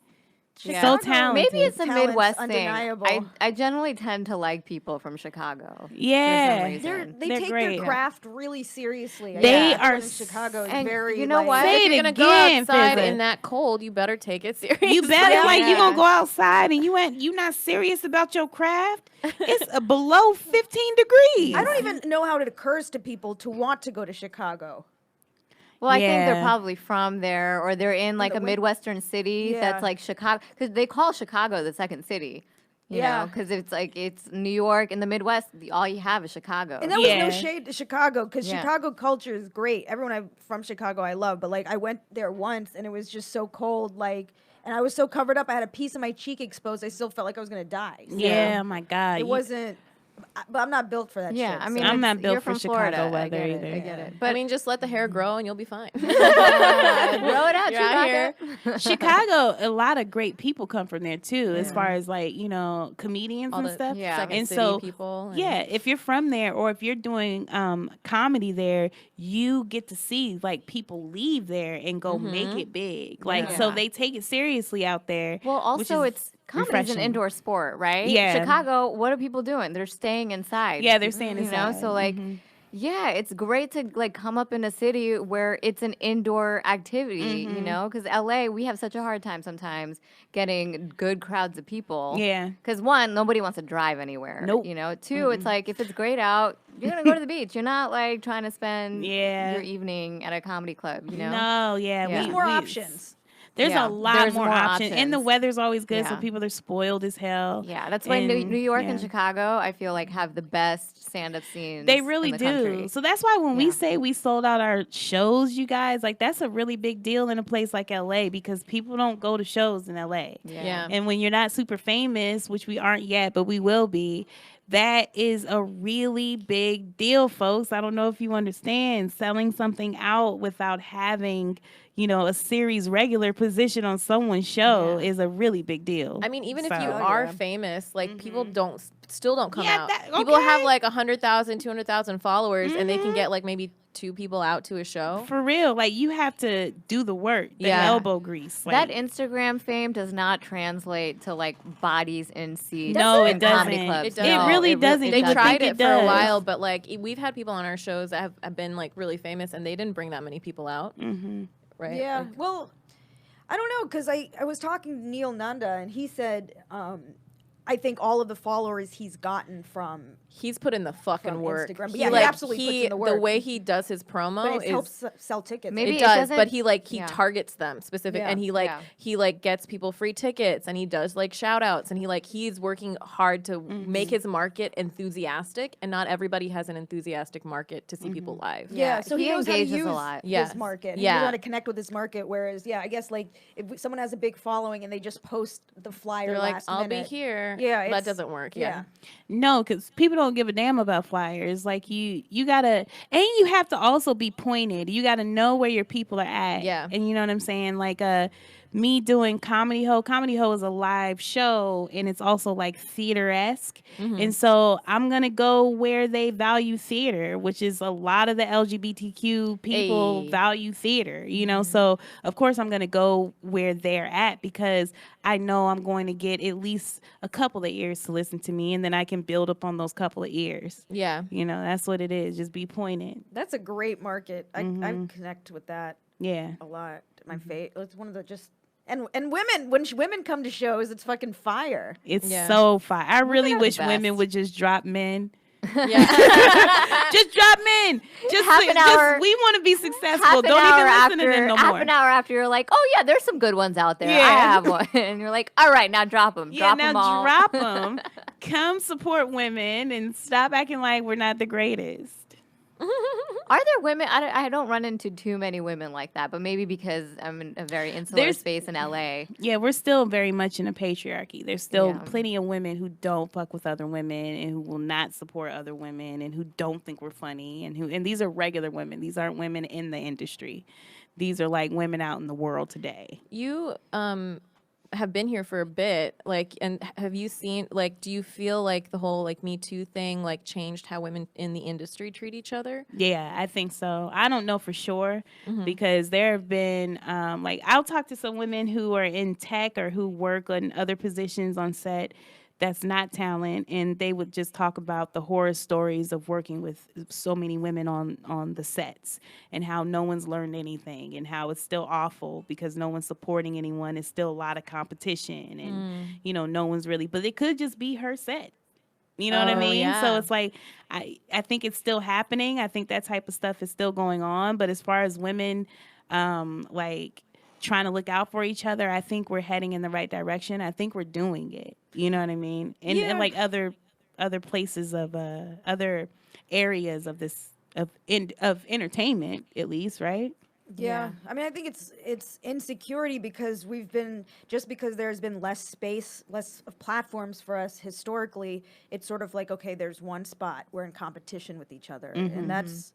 Yeah. So Chicago, talented. Maybe it's a Talent's Midwest undeniable. thing. I generally tend to like people from Chicago. Yeah. reason. They They're take great. their craft really seriously. I They think are everyone in Chicago is and very. you know like, what? Say If it you're gonna go again, outside Fizza. in that cold, you better take it serious. You better you Yeah. gonna go outside and you not serious about your craft. It's below 15 degrees. I don't even know how it occurs to people to want to go to Chicago. Well, I think they're Yeah. probably from there, or they're in like the a win- Midwestern city Yeah. that's like Chicago, because they call Chicago the second city. You Yeah. know, because it's New York in the Midwest. All you have is Chicago. And that was Yeah. no shade to Chicago because Yeah. Chicago culture is great. Everyone from Chicago I love, but like I went there once and it was just so cold, and I was so covered up. I had a piece of my cheek exposed. I still felt like I was gonna die. So Yeah, oh my God. it wasn't. But I'm not built for that. yeah, shit, I mean, I'm it's- not built you're for from Chicago Florida. I weather get either. it. I get it. But I mean, just let the hair grow and you'll be fine. Grow it out, You're out here. Chewbacca. Chicago, a lot of great people come from there too, as far as like, comedians All and the stuff. Yeah. second And city so, people. and- yeah, if you're from there or if you're doing comedy there, you get to see like people leave there and go make it big. Like, so Yeah. they take it seriously out there. Well, which also is it's comedy's an refreshing. indoor sport, right? Yeah. Chicago, what are people doing? They're staying inside. Yeah, they're staying You know, inside. so like, yeah, it's great to like come up in a city where it's an indoor activity, you know, because LA, we have such a hard time sometimes getting good crowds of people. Yeah. Because one, nobody wants to drive anywhere. Nope. You know, two, it's like if it's great out, you're gonna go to the beach. You're not like trying to spend Yeah. your evening at a comedy club. You know. No, yeah, Yeah. There's more options. There's Yeah, a lot there's more more options. And the options. weather's always good, so Yeah. people are spoiled as hell. Yeah, that's why New And, York and yeah. Chicago, I feel like, have the best stand-up scenes. They really in the do. country. So that's why when we Yeah. say we sold out our shows, you guys, like that's a really big deal in a place like LA because people don't go to shows in LA. Yeah. And when you're not super famous, which we aren't yet, but we will be, that is a really big deal, folks. I don't know if you understand. Selling something out without having, you know, a series regular position on someone's show Yeah. is a really big deal. I mean, even if So- you Oh, are yeah. famous, like people still don't come Yeah, out. that- People have okay. like 100,000, 200,000 followers, and they can get like maybe 2 people out to a show. For real, like you have to do the work, the Yeah. elbow grease. That Like, Instagram fame does not translate to like bodies in seats. No, in it comedy doesn't. clubs. It doesn't. No, It really doesn't. it They You would tried think it it for a does. while, but like we've had people on our shows that have been like really famous, and they didn't bring that many people out, right? Yeah. Like, Well, I don't know because I was talking to Neil Nanda and he said I think all of the followers he's gotten from he's put in the fucking From work. Instagram. But yeah, he absolutely puts in the The work. way he does his promo but it is helps sell tickets. Maybe it it does, but doesn't- he yeah. targets them specific, Yeah. and Yeah. he gets people free tickets, and he does like shout outs, and he's working hard to make his market enthusiastic, and not everybody has an enthusiastic market to see people live. Yeah, so he knows how to engages use a lot. his Yes. market. He Yeah. knows how to connect with his market. Whereas, yeah, I guess like if someone has a big following and they just post the flyer They're like, last I'll be minute, here. Yeah, that it's- doesn't work. yeah. No, because people don't give a damn about flyers. Like you gotta, and you have to also be pointed. You gotta know where your people are at. Yeah. And you know what I'm saying? Like me doing Comedy Hoe. Comedy Hoe is a live show, and it's also like theater-esque. And so I'm gonna go where they value theater, which is a lot of the LGBTQ people Ayy. value theater. You know, so of course I'm gonna go where they're at because I know I'm going to get at least a couple of ears to listen to me, and then I can build up on those couple of ears. Yeah. You know, that's what it is. Just be pointed. That's a great market. I connect with that Yeah. a lot. My favorite. It's one of the just and women when women come to shows, it's fucking fire. It's Yeah. so fire. I really are the wish women best. would just drop men. Yeah. Just drop men. Just, Half an hour- we want to be successful. Half an Don't hour even listen to after, them no half more. an hour after, you're like, oh yeah, there's some good ones out there. I Yeah. have one, and you're like, all right, now drop them. Yeah, Drop them now all. drop them. Come support women and stop acting like we're not the greatest. Are there women? I don't run into too many women like that, but maybe because I'm in a very insular There's- space in LA. Yeah, we're still very much in a patriarchy. There's still Yeah. plenty of women who don't fuck with other women and who will not support other women and who don't think we're funny and these are regular women. These aren't women in the industry. These are like women out in the world today. You have been here for a bit, like, and have you seen, like, do you feel like the whole like Me Too thing like changed how women in the industry treat each other? Yeah, I think so. I don't know for sure because there have been like I'll talk to some women who are in tech or who work in other positions on set that's not talent, and they would just talk about the horror stories of working with so many women on the sets and how no one's learned anything and how it's still awful because no one's supporting anyone. It's still a lot of competition and you know no one's really, but it could just be her set. You know what I Oh, mean? So yeah. it's like I think it's still happening. I think that type of stuff is still going on. But as far as women like trying to look out for each other, I think we're heading in the right direction. I think we're doing it. You know what I mean? And like other places of other areas of this of entertainment at least, right? Yeah. I mean, I think it's insecurity because because there's been less space, less of platforms for us historically. It's sort of like, okay, there's one spot. We're in competition with each other. And that's,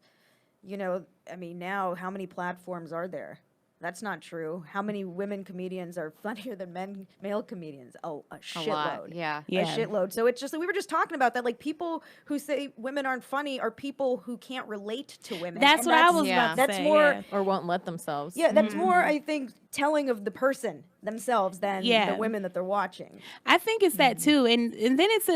you know, I mean, now how many platforms are there? That's not true. How many women comedians are funnier than male comedians? Oh, a A lot. shitload. Yeah. A shitload. So it's just we were just talking about that. Like people who say women aren't funny are people who can't relate to women. That's And what I was yeah. about to That's say. more. yeah. Or won't let themselves. Yeah, that's more. I think telling of the person themselves than Yeah. the women that they're watching. I think it's that too, and then it's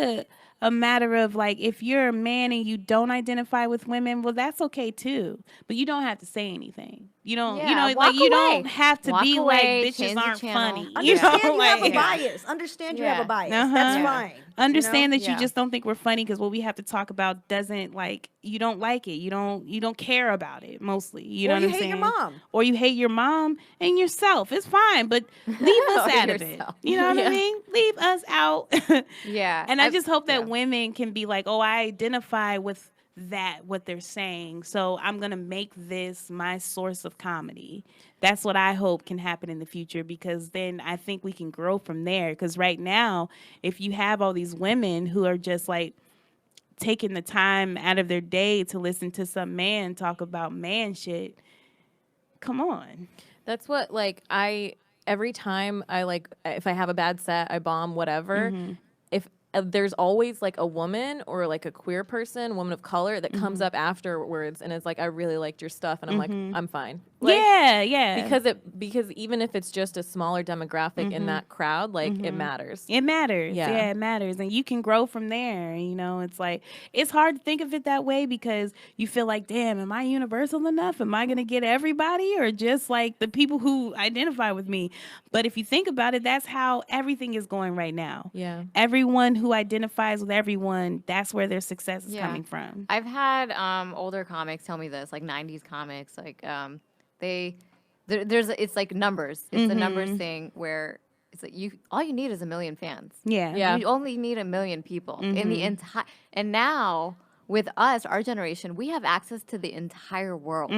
a matter of like if you're a man and you don't identify with women, well, that's okay too, but you don't have to say anything. You don't, you Yeah, know, walk like you away. don't have to Walk be away, like change bitches the aren't channel. funny. Understand you have a like, bias. Understand you have Yeah. a bias. Uh-huh. That's Yeah. fine. Understand that you Yeah. just don't think we're funny because what we have to talk about doesn't like you don't like it. You don't care about it mostly. You know Or what you I'm hate saying? your mom. Or you hate your mom and yourself. It's fine, but leave us Or out of it. yourself. You know what I Yeah. mean? Leave us out. Yeah. And I just hope that yeah. women can be like, oh, I identify with that, what they're saying. So I'm going to make this my source of comedy. That's what I hope can happen in the future because then I think we can grow from there. Because right now, if you have all these women who are just like taking the time out of their day to listen to some man talk about man shit, come on. That's what like every time I like if I have a bad set, I bomb whatever. If there's always like a woman or like a queer person, woman of color that comes up afterwards and is like, I really liked your stuff, and I'm like, I'm fine. Like, Yeah. because even if it's just a smaller demographic in that crowd, like it matters. It matters. Yeah. Yeah, it matters. And you can grow from there. You know, it's like, it's hard to think of it that way because you feel like, damn, am I universal enough? Am I going to get everybody or just like the people who identify with me? But if you think about it, that's how everything is going right now. Yeah. Everyone who identifies with everyone, that's where their success is Yeah. coming from. I've had older comics tell me this, like 90s comics, like it's like numbers. It's a numbers thing where it's like all you need is 1 million fans. Yeah. Yeah. You only need 1 million people in the entire. And now with us, our generation, we have access to the entire world.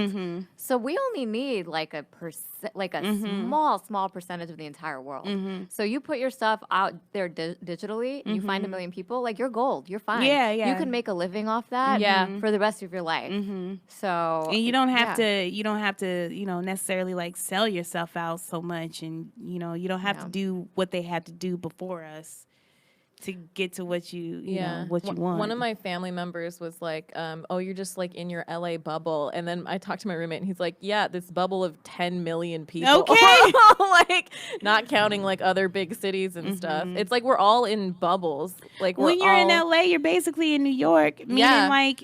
So we only need like a small percentage of the entire world. So you put your stuff out there digitally, you find 1 million people, like you're gold. You're fine. Yeah, yeah. You can make a living off that Yeah. for the rest of your life. So And you don't have yeah. to, necessarily like sell yourself out so much. And, you don't have to do what they had to do before us to get to what you know, what you want. One of my family members was like, oh, you're just like in your LA bubble. And then I talked to my roommate and he's like, yeah, this bubble of 10 million people. Okay. Like not counting like other big cities and stuff. It's like we're all in bubbles. Like when you're in LA, you're basically in New York, meaning Yeah. like,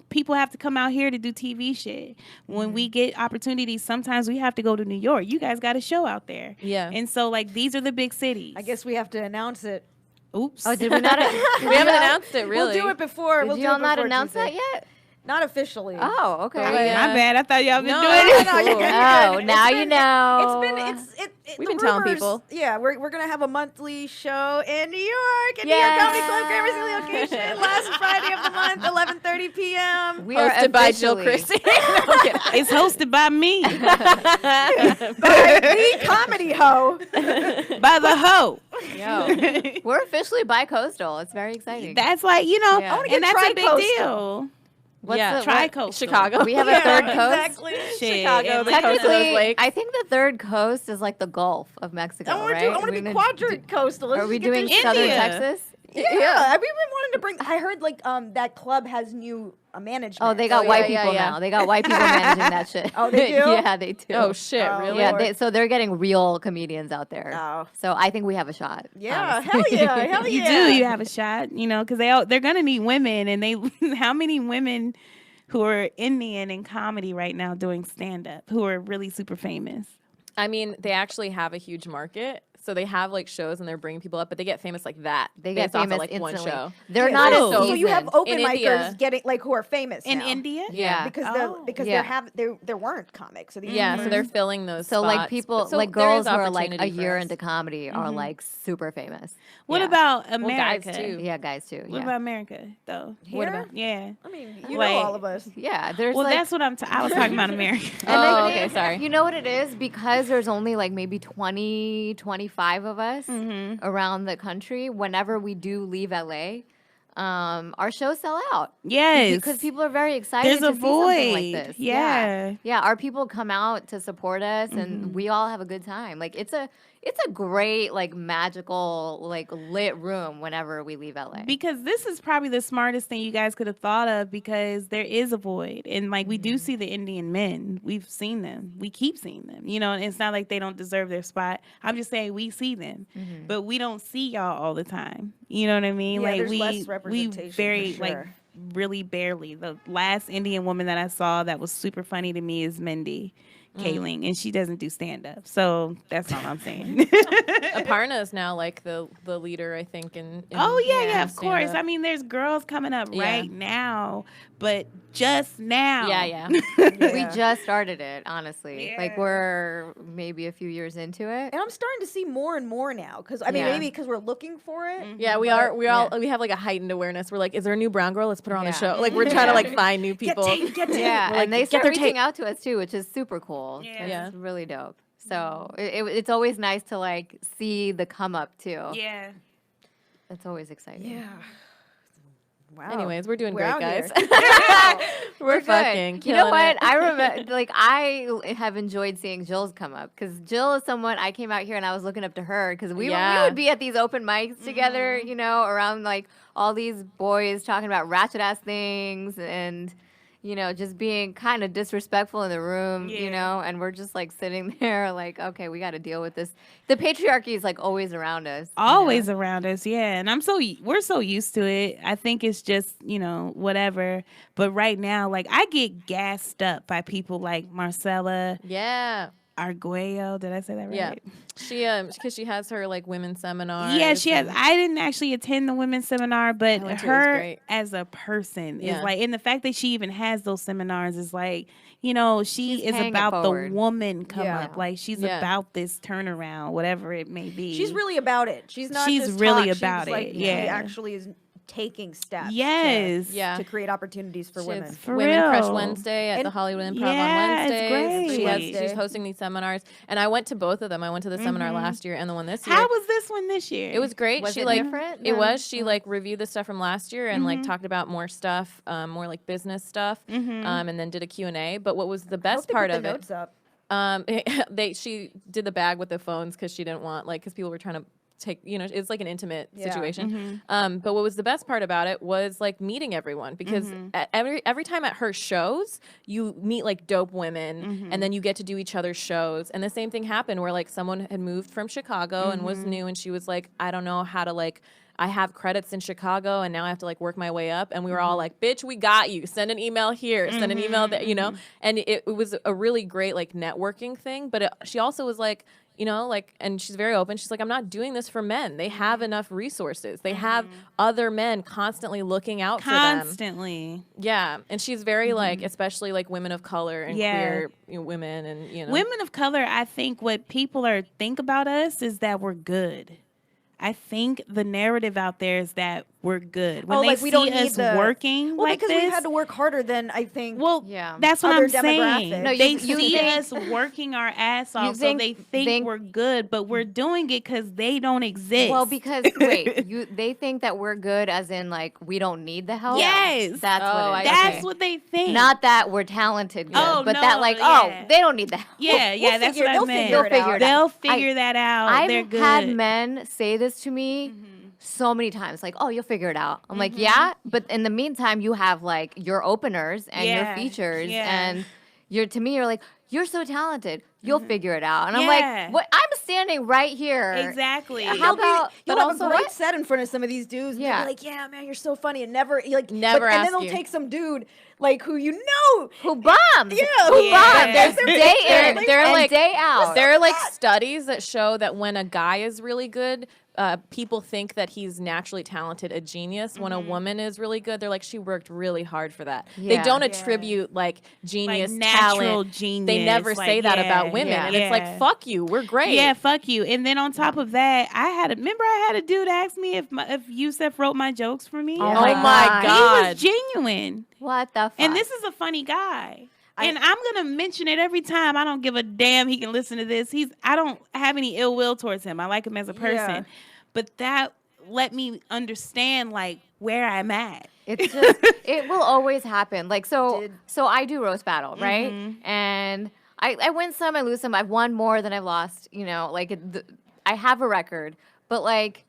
people have to come out here to do TV shit. When we get opportunities, sometimes we have to go to New York. You guys got a show out there. Yeah. And so like these are the big cities. I guess we have to announce it. Oops. Oh, did we not? we haven't announced it really. We'll do it before. Did we'll do y'all it not before announce Tuesday. that yet? Not officially. Oh, okay. Yeah. My bad. I thought y'all been No, doing no, it. no, you're good. Oh, It's now been- you know. We've the been telling rumors- people. Yeah, we're gonna have a monthly show in New York, at New Yes. York Comedy Club, Gramercy location, last Friday of the month, 11:30 p.m. We are Hosted by Jil officially- Chrissie. No, I'm kidding. It's hosted by me, by the Comedy Hoe. by the hoe. Yo, we're officially bi-coastal. It's very exciting. That's like, Yeah. I wanna and get that's a big tri-coastal. deal. What's Yeah, the, Tri-coastal. Chicago. We have a third coast. Exactly. Shit. Chicago, the coast of those Technically, lakes. I think the third coast is like the Gulf of Mexico, I want right? to We're be gonna quadrant coastal. Let's Are we just get doing this- Southern India. Texas? Yeah, we've been wanting to bring. I heard like that club has new management. Oh, they got Oh, white yeah, people yeah. now. They got white people managing that shit. Oh, they do? Yeah, they do. Oh shit! Oh, Really? Yeah, Lord. so they're getting real comedians out there. Oh. So I think we have a shot. Yeah, honestly. hell yeah, hell You yeah. do. You have a shot, because they're gonna need women, and they how many women who are Indian in comedy right now doing stand up who are really super famous? I mean, they actually have a huge market. So they have like shows and they're bringing people up, but they get famous like that. They get based off of, famous like instantly. one show. They're Yeah, not so- as So you have seasoned. open In micers India. getting who are famous In now. India? Yeah. because Yeah. there weren't comics. So these Yeah, are- so they're filling those. So like spots. people, So like there is girls who are like a opportunity for year us. into comedy are like super famous. What Yeah. about Well, guys, America? too. Yeah, guys too. What Yeah. about America though? Here? about- Yeah. I mean, you Like- know all of us. Yeah, there's Well, like that's what I was talking about America. Oh, okay, sorry. You know what it is? Because there's only like maybe 20, 25 of us around the country. Whenever we do leave LA, our shows sell out. Yes. Because people are very excited There's to a see something like void. this. Yeah. Yeah, our people come out to support us and we all have a good time. Like it's a great, like, magical, like, lit room whenever we leave LA. Because this is probably the smartest thing you guys could have thought of, because there is a void. And like we do see the Indian men. We've seen them. We keep seeing them. You know, and it's not like they don't deserve their spot. I'm just saying we see them. But we don't see y'all all the time. You know what I mean? Yeah, like there's we less representation, very for like sure. really barely. The last Indian woman that I saw that was super funny to me is Mindy Kaling, and she doesn't do stand up. So that's all I'm saying. Aparna is now like the leader, I think. In Oh yeah, of stand-up. course. I mean, there's girls coming up Yeah. right now, but just now. Yeah. We just started it, honestly. Like, Yeah. we're maybe a few years into it. And I'm starting to see more and more now. Because, I mean, Yeah. maybe because we're looking for it. Yeah, we but- are. We have like a heightened awareness. We're like, is there a new brown girl? Let's put her on the Yeah. show. Like, we're trying to like find new people. Yeah, We're like, and they get start their reaching tape. out to us too, which is super cool. Yeah. It's really dope. So it's always nice to like see the come up too. Yeah. That's always exciting. Yeah. Wow. Anyways, we're doing We're great, out guys. here. we're Good. fucking. You know killing what? it. I remember, like, I have enjoyed seeing Jill's come up because Jill is someone I came out here and I was looking up to her because we Yeah. would be at these open mics together, you know, around like all these boys talking about ratchet ass things and, you know, just being kind of disrespectful in the room, you Yeah. know, and we're just like sitting there like, okay, we got to deal with this. The patriarchy is like always around us. you know? Always around us, yeah. And we're so used to it. I think it's just, you know, whatever. But right now, like, I get gassed up by people like Marcella Yeah. Arguello. Did I say that right? Yeah. She because she has her like women's seminar. Yeah, she has. I didn't actually attend the women's seminar, but I went to it, it was her great. as a person Yeah. is like, and the fact that she even has those seminars is like, you know, she She's is paying it about the forward. woman come Yeah. up. Like, she's Yeah. about this turnaround, whatever it may be. She's really about it. She's not She's just really talk. about She's like, it, She yeah. actually is taking steps. Yes. Yeah. To create opportunities for She women. has For Women Crush real. Wednesday at And- the Hollywood Improv Yeah, on it's Wednesdays. great. She's hosting these seminars, and I went to both of them. I went to the seminar last year and the one this year. How was this one this year? It was great. Was she it like different it than- was. She like reviewed the stuff from last year and like talked about more stuff, more like business stuff, and then did a Q&A. But what was the I hope best they part put of the it? notes up. She did the bag with the phones because she didn't want because people were trying to take, you know, it's like an intimate Yeah. situation. But what was the best part about it was like meeting everyone because every time at her shows you meet like dope women and then you get to do each other's shows. And the same thing happened where like someone had moved from Chicago and was new and she was like, I don't know how to like, I have credits in Chicago and now I have to like work my way up. And we were all like, bitch, we got you. Send an email here, send an email there, you know? And it was a really great like networking thing. But she also was like, you know, like, and she's very open. She's like, I'm not doing this for men. They have enough resources. They have other men constantly looking out for them. constantly. Yeah. And she's very like, especially like women of color and Yeah. queer women and, you know. Women of color, I think what people think about us is that we're good. I think the narrative out there is that we're good. When Oh, they like, see we don't us need the- working Well, like because this, we've had to work harder than I think. well, Yeah. that's what other I'm saying. demographics. No, They you see think- us working our ass off, so think- they think think- we're good, but we're doing it because they don't exist. Well, because wait, they think that we're good as in like we don't need the help. Yes. That's Oh, what it is. that's Okay. what they think. Not that we're talented, good, Oh, but no, that like, yeah. oh, they don't need the help. yeah, yeah, that's figure- what I they'll meant. figure it out. They'll I- figure that out. I've They're good. had men say this to me so many times, like, "Oh, you'll figure it out." I'm like, "Yeah," but in the meantime, you have like your openers and Yeah, your features, yeah. and you're like, "You're so talented, you'll figure it out." And I'm Yeah. like, "What? I'm standing right here." Exactly. How about? You'll but have also a great what? set in front of some of these dudes. And Yeah. they'll be like, yeah, man, you're so funny. And never, like, Never and then ask they'll you. take some dude, like, who you know. Who bombs? Yeah, Who who bombs? bombs? There's They're day pictured. in, Like, they're and like- day out. There are like studies that show that when a guy is really good, people think that he's naturally talented, a genius. When a woman is really good, they're like, she worked really hard for that. They Yeah. don't Yeah. attribute like genius, natural talent. genius. They never like, say that yeah, about women, yeah. and it's like, fuck you, we're great. Yeah, fuck you. And then on top of that, I had a dude ask me if Yusef wrote my jokes for me. Oh Oh my my God. god. He was genuine. What the fuck? And this is a funny guy. And I'm gonna mention it every time. I don't give a damn. He can listen to this. I don't have any ill will towards him. I like him as a person. Yeah. But that let me understand like where I'm at. It's just it will always happen. Like so Did- so I do roast battle, right? Mm-hmm. And I win some, I lose some. I've won more than I've lost, you know, like I have a record, but like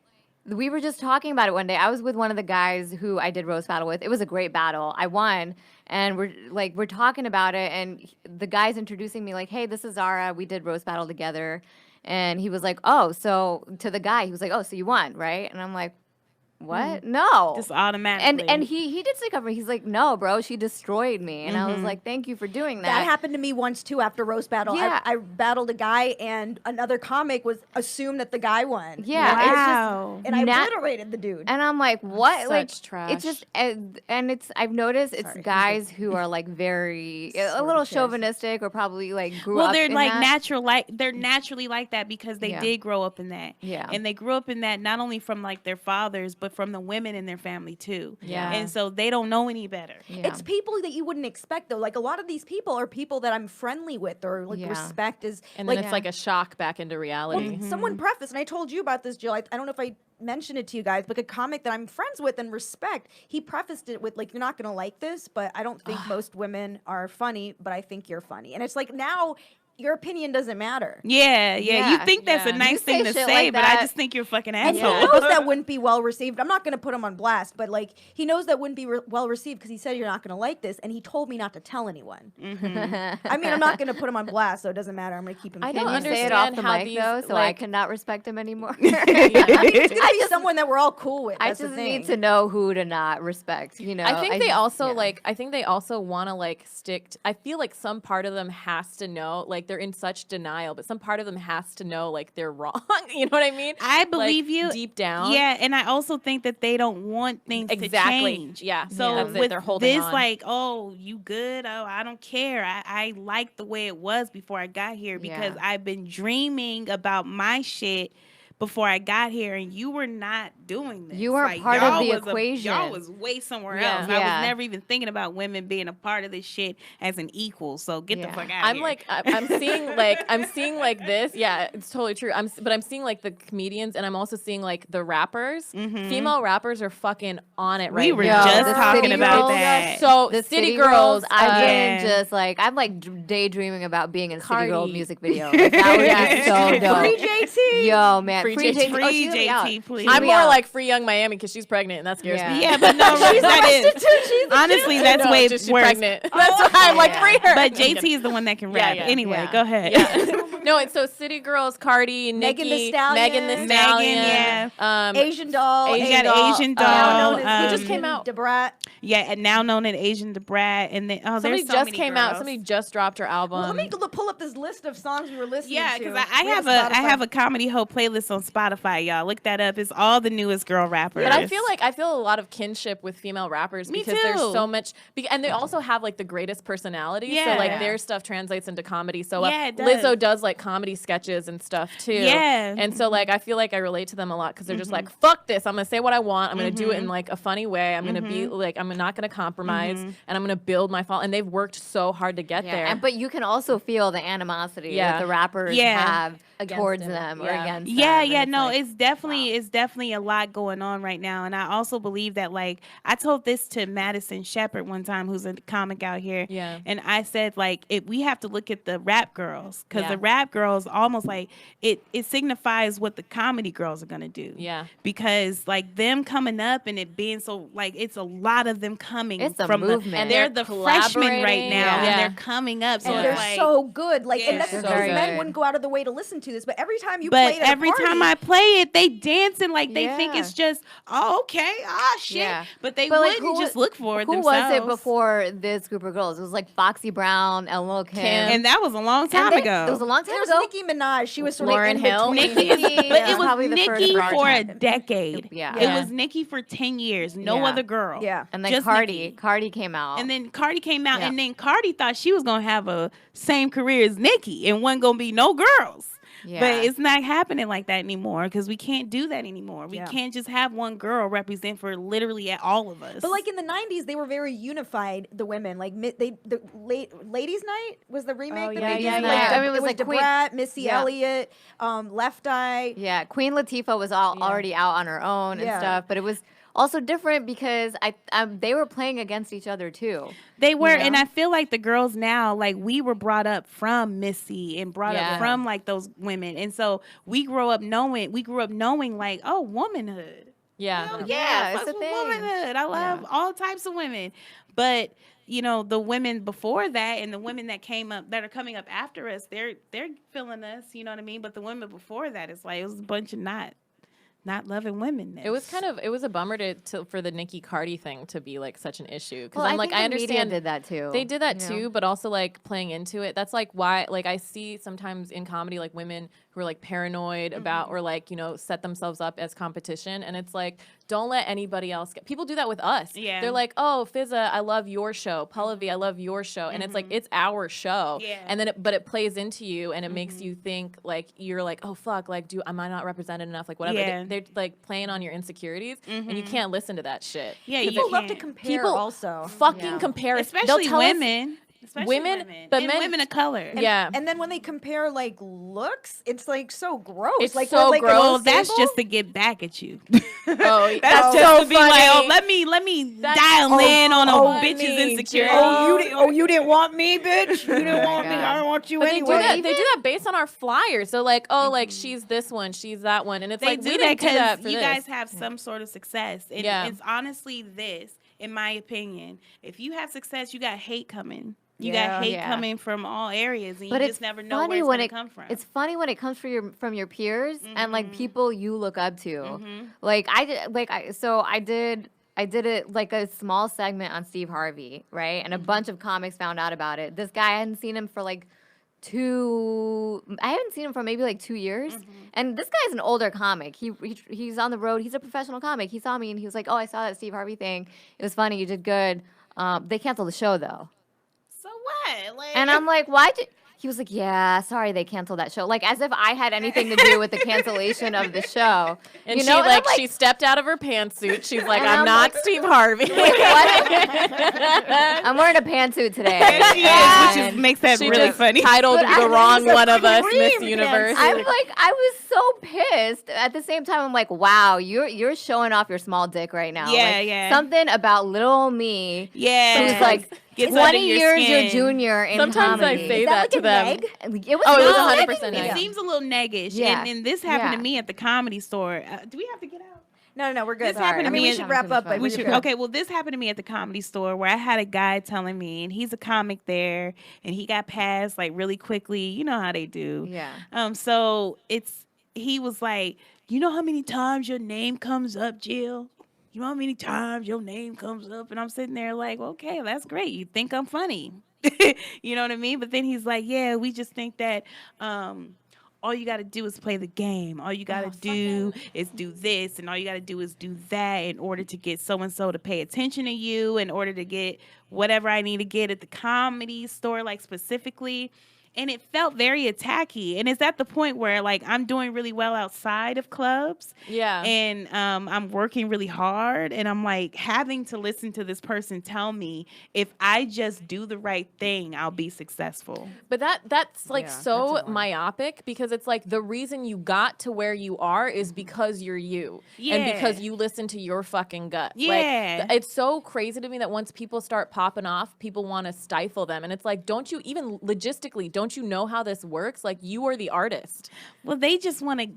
we were just talking about it one day. I was with one of the guys who I did roast battle with. It was a great battle. I won, and we're talking about it, and the guy's introducing me like, "Hey, this is Zara. We did roast battle together." And he was like, "Oh, so," to the guy, he was like, "Oh, so you won, right?" And I'm like, "What? No." Just automatically. And he did stick up for me. He's like, "No, bro, she destroyed me." And I was like, "Thank you for doing That that." happened to me once too after roast battle. Yeah. I battled a guy and another comic was assumed that the guy won. Yeah, it's Wow. And I Nat- obliterated the dude. And I'm like, what? Such Like, trash. it's just, and it's, I've noticed it's Sorry. guys who are like very, a Sort little of kids. chauvinistic or probably like grew well, up they're in like that. they're naturally like that because they Yeah. did grow up in that. Yeah. And they grew up in that not only from like their fathers, but from the women in their family too. Yeah. And so they don't know any better. Yeah. It's people that you wouldn't expect though. Like a lot of these people are people that I'm friendly with or like Yeah. respect is And then like it's like a shock back into well, reality. someone prefaced, and I told you about this, Jill. I don't know if I mentioned it to you guys, but a comic that I'm friends with and respect, he prefaced it with like, "You're not gonna like this, but I don't think most women are funny, but I think you're funny." And it's like now your opinion doesn't matter. Yeah, Yeah, You think that's a yeah. nice You thing say to shit say, like but I that. just think you're a fucking And asshole. he knows that wouldn't be well received. I'm not going to put him on blast, but like he knows that wouldn't be well received because he said you're not going to like this, and he told me not to tell anyone. I mean, I'm not going to put him on blast, so it doesn't matter. I'm going to keep him. I Can don't you say it off understand the how mic these, though, so I like- cannot respect him anymore? I mean, it's going to be someone that we're all cool with. I That's the just thing. need to know who to not respect. You know, I think they just- also yeah. like. I think they also want to like stick. I feel like some part of them has to know, like they're in such denial, but some part of them has to know, like they're wrong. You know what I mean? I believe Like, you deep down. Yeah, and I also think that they don't want things Exactly. to change. Yeah. So That's it. with They're holding this, on. like, oh, you good? Oh, I don't care. I like the way it was before I got here because Yeah. I've been dreaming about my shit before I got here, and you were not doing this. You weren't Like, part of y'all the was equation. Y'all was way somewhere Yeah. else. I Yeah. was never even thinking about women being a part of this shit as an equal. So get the Yeah. fuck out. I'm like I'm seeing like this. Yeah, it's totally true. But I'm seeing like the comedians, and I'm also seeing like the rappers. Female rappers are fucking on it right we were now. just the talking City about Girls, that. So The City Girls, I've yeah. been just like I'm like daydreaming about being in a City Girl Cardi. music video. Like, that would be so dope. Free JT. Yo, man, Free free JT. JT. Free Oh, she'll be out. JT, please. She'll I'm be more out. like Free Young Miami because she's pregnant, and that scares Yeah. me. Yeah, but no, that is honestly that's No, way just she's worse. pregnant. That's why I'm like Yeah. free her. But No, I'm kidding. JT is the one that can Yeah, rap. yeah. Anyway, Yeah. go ahead. Yeah. No, it's so City Girls, Cardi, Megan Nicki, Thee Stallion. Megan the Megan, Stallion. yeah. Asian doll. Asian You got Asian now doll. known as He just came out. Debrat. Yeah, and now known as Asian Debrat, and then Somebody there's so just many came out. girls. Somebody just dropped her album. Well, let me pull up this list of songs we were listening Yeah, to. because I have a Comedy Hoe playlist on Spotify, y'all. Look that up. It's all the newest girl rappers. But I feel a lot of kinship with female rappers Me because there's too. so much, and they also have like the greatest personality. So Yeah. like their stuff translates into comedy. So Yeah, it does. Lizzo does like comedy sketches and stuff too. Yeah. And so like I feel like I relate to them a lot because they're just like, fuck this. I'm gonna say what I want. I'm gonna do it in like a funny way. I'm gonna be like, I'm not gonna compromise, and I'm gonna build my fall. And they've worked so hard to get Yeah, there. but you can also feel the animosity Yeah. that the rappers Yeah. have Against towards them. them or Yeah. against Yeah, them. yeah, and no, like, it's definitely a lot going on right now, and I also believe that like I told this to Madison Shepherd one time, who's a comic out here, Yeah. and I said like we have to look at the rap girls because Yeah. the rap girls almost like it signifies what the comedy girls are gonna do. Yeah. because like them coming up and it being so like it's a lot of them coming It's a from movement. and they're They're the freshmen right collaborating. now Yeah. and they're coming up, so And it's they're like, so good. Like, and Yeah. that's They're because very men good. wouldn't go out of the way to listen to this. But every time you but play it at a every party, time I play it, they dancing like they think Yeah. it's just okay, shit. Yeah. But they But, like, wouldn't who just wa- look for it Who themselves. was it before this group of girls? It was like Foxy Brown and Lil' Kim. And that was a long And time they- ago. It was a long time there was ago. Nicki Minaj. She was sort Lauryn of in Hill. between. Nicki, Nicki but was it was probably the first Nicki of our for a time. decade. Yeah. It Yeah. was Nicki for 10 years. No Yeah. other girl. Yeah. And then Just Cardi Nicki. came out. And then Cardi came out, Yeah. and then Cardi thought she was gonna have a same career as Nicki, and wasn't gonna be no girls. Yeah. But it's not happening like that anymore because we can't do that anymore. We Yeah. can't just have one girl represent for literally all of us. But like in the '90s, they were very unified. The women, like Ladies' Night was the remake. Oh, that yeah, they yeah, did. yeah. Like, I mean, it it was was like Queen- Debrat, Missy Yeah. Elliott, Left Eye. Yeah, Queen Latifah was already out on her own and Yeah. stuff, but it was also different because they were playing against each other too. They were, You know? and I feel like the girls now, like we were brought up from Missy and brought Yeah. up from like those women, and so we grew up knowing like, oh, womanhood. Yeah. Hell Yeah, yeah, it's fuck a with thing. womanhood. I love all types of women, but the women before that and the women that are coming up after us, they're feeling us. You know what I mean? But the women before that, it's like it was a bunch of not loving women. It was a bummer for the Nicki Cardi thing to be like such an issue because Well, I'm like think I the media understand did that too. they did that you know? too, but also like playing into it. That's like why like I see sometimes in comedy like women who are like paranoid about or like set themselves up as competition, and it's like don't let anybody else people do that with us. Yeah. They're like, oh, Fizza, I love your show. Pallavi, I love your show, and it's like it's our show. Yeah. And then it plays into you and it makes you think like you're like, oh fuck, like am I not represented enough? Like whatever. Yeah. They're like playing on your insecurities, and you can't listen to that shit. Yeah, you People love to can't. compare People also. fucking Yeah. compare, Especially They'll tell us- women. women, but and men- women of color. yeah. And then when they compare like looks, it's like so gross. It's like so we're, like, gross. Well, that's unstable. just to get back at you. Oh, That's just so to be like, oh, funny. let me dial in on a bitch's insecurity. you didn't want me, bitch. You didn't want me. God. I don't want you But anyway. they do that based on our flyers. So like, oh, like she's this one, she's that one, and it's They like do we that didn't do that for you this. guys have some sort of success. And Yeah. it's honestly this, in my opinion. If you have success, you got hate coming. You Yeah. got hate Yeah. coming from all areas, and But you it's just never know funny where it's when going to come from. It's funny when it comes from your peers and like people you look up to. Mm-hmm. Like I did it like a small segment on Steve Harvey, right? And a bunch of comics found out about it. This guy, I hadn't seen him for like maybe like 2 years. And this guy's an older comic. He's on the road. He's a professional comic. He saw me and he was like, "Oh, I saw that Steve Harvey thing. It was funny. You did good." They canceled the show though. So what? Like, And I'm like, why'd you? He was like, yeah, sorry they canceled that show. Like, as if I had anything to do with the cancellation of the show. And you she know? And I'm she stepped out of her pantsuit. She's like, And I'm I'm not like, Steve Harvey. I'm wearing a pantsuit today. she is, which And makes that She really just funny. titled But the I wrong was one of us Miss scream Universe. I'm like, I was so pissed. At the same time, I'm like, wow, you're showing off your small dick right now. Yeah, Like, yeah. Something about little old me. Yeah. Who's like Gets 20 under your years your skin. junior in Sometimes I comedy. say Is that that to like a them. neg? It was Oh, it was not. 100% It neg. seems a little neggish. Yeah. And this happened Yeah. to me at the Comedy Store. Do we have to get out? No, we're good. This happened to I mean, me we in- should wrap up. But We we should- should. Okay, well, this happened to me at the Comedy Store where I had a guy telling me, and he's a comic there, and he got passed like really quickly. You know how they do. Yeah. So he was like, you know how many times your name comes up, Jill? You know how many times your name comes up? And I'm sitting there like, okay, that's great. You think I'm funny. You know what I mean? But then he's like, yeah, we just think that all you got to do is play the game. All you got to do is do this, and all you got to do is do that in order to get so-and-so to pay attention to you, in order to get whatever I need to get at the Comedy Store, like specifically. And it felt very attacky. And it's at the point where, like, I'm doing really well outside of clubs. Yeah. And I'm working really hard. And I'm, like, having to listen to this person tell me if I just do the right thing, I'll be successful. But that's like Yeah, so that's annoying. myopic because it's like the reason you got to where you are is because you're you. And Yeah. because you listen to your fucking gut. Yeah. Like, it's so crazy to me that once people start popping off, people want to stifle them. And it's like, don't you even logistically, don't you know how this works? Like, you are the artist. Well, they just want to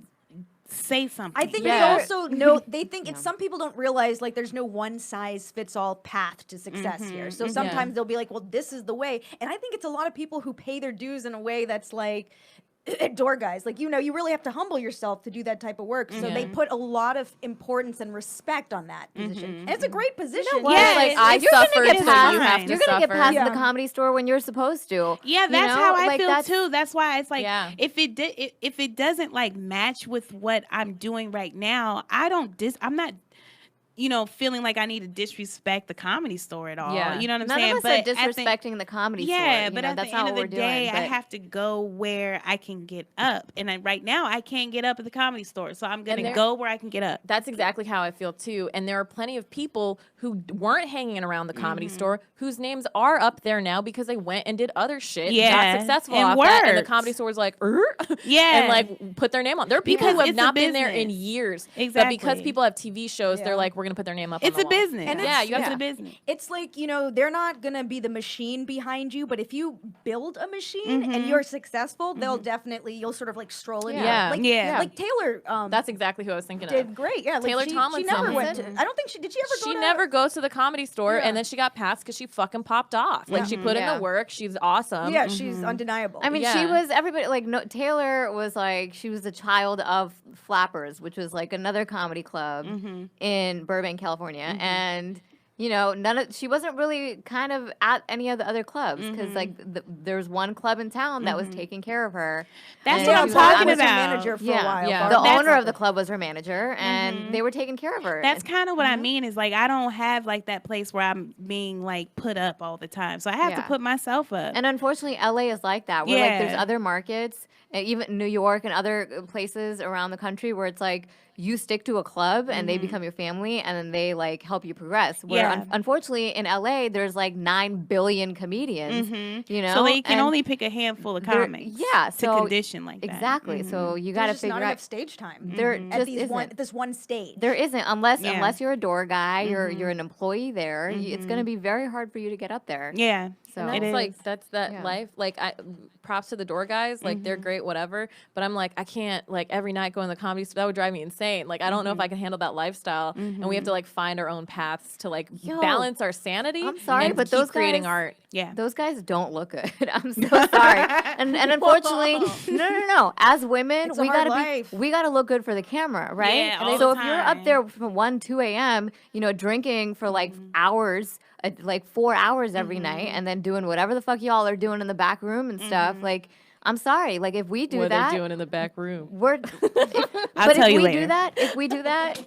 say something. I think Yeah. they also know, they think it's, some people don't realize like there's no one size fits all path to success here. So sometimes they'll be like, well, this is the way. And I think it's a lot of people who pay their dues in a way that's like, door guys, like, you know, you really have to humble yourself to do that type of work. So they put a lot of importance and respect on that position. And it's a great position. what? Yeah, like, it's- I you're gonna suffered, get so past- you have to You're gonna get suffer. past Yeah. the Comedy Store when you're supposed to. Yeah, you that's know? how I Like, feel that's- too. That's why it's like, Yeah. if it doesn't like match with what I'm doing right now, I'm not, you know, feeling like I need to disrespect the Comedy Store at all. Yeah. You know what I'm None saying? of us are at the- disrespecting the Comedy Store. yeah, you but know, at that's the not end of what the we're day, doing. I but- have to go where I can get up, and right now I can't get up at the Comedy Store, so I'm And gonna there- go where I can get up. That's exactly how I feel too. And there are plenty of people who weren't hanging around the Comedy Store whose names are up there now because they went and did other shit, Yeah, got successful and off that, and the worked. Comedy Store was like, Yeah. and like put their name on. There are people Because who have it's a not been there in business. years, but because Exactly. people have TV shows, they're Yeah. like, we're we're gonna put their name up. It's on a the wall. business. And Yeah, it's- you have It's to a business. It's like, they're not going to be the machine behind you, but if you build a machine and you're successful, they'll definitely, you'll sort of like stroll in. Yeah. Like, Yeah. like Taylor That's exactly who I was thinking did of. great. Yeah. Like Taylor she Tomlinson. never went to, I don't think did she ever go She to? never goes to the Comedy Store, Yeah. and then she got passed because she fucking popped off. Like she put in Yeah. the work. She's awesome. Yeah, she's undeniable. I mean, she Yeah. was everybody like no, Taylor was like she was the child of Flappers, which was like another comedy club in Burbank, California, and she wasn't really kind of at any of the other clubs because like there was one club in town that was taking care of her. That's and what she I'm was talking honest- her about. manager for a Yeah, while. yeah. The Barb. owner of the club was her manager, and they were taking care of her. That's kind of what I mean is like I don't have like that place where I'm being like put up all the time. So I have to Yeah. put myself up. And unfortunately, LA is like that. Where like there's Yeah. other markets, and even New York and other places around the country where it's like you stick to a club and they become your family, and then they like help you progress. Where Yeah. unfortunately in LA, there's like 9 billion comedians. So they can and only pick a handful of they're- comics. yeah, To so condition like that. exactly. So you got There's to just figure not enough out. stage time. There At just these isn't. this one stage. There isn't unless Yeah. you're a door guy, you're an employee there. It's going to be very hard for you to get up there. Yeah. So And It that's is. like that's that Yeah. life. Like props to the door guys. Like they're great, whatever. But I'm like, I can't like every night go in the comedy store. That would drive me insane. Like I don't know if I can handle that lifestyle. And we have to like find our own paths to like Yo, balance our sanity. I'm sorry, and but keep those creating guys- art. Yeah. Those guys don't look good. I'm so sorry. and unfortunately, no. As women, It's a we hard gotta life. we gotta look good for the camera, right? Yeah, all so the if you're up time. there from 1, 2 a.m., drinking for like hours, like 4 hours every night, and then doing whatever the fuck y'all are doing in the back room and stuff, like. I'm sorry. Like if we do What that, they're doing in the back room. we're. I'll but tell if you we later. if we do that,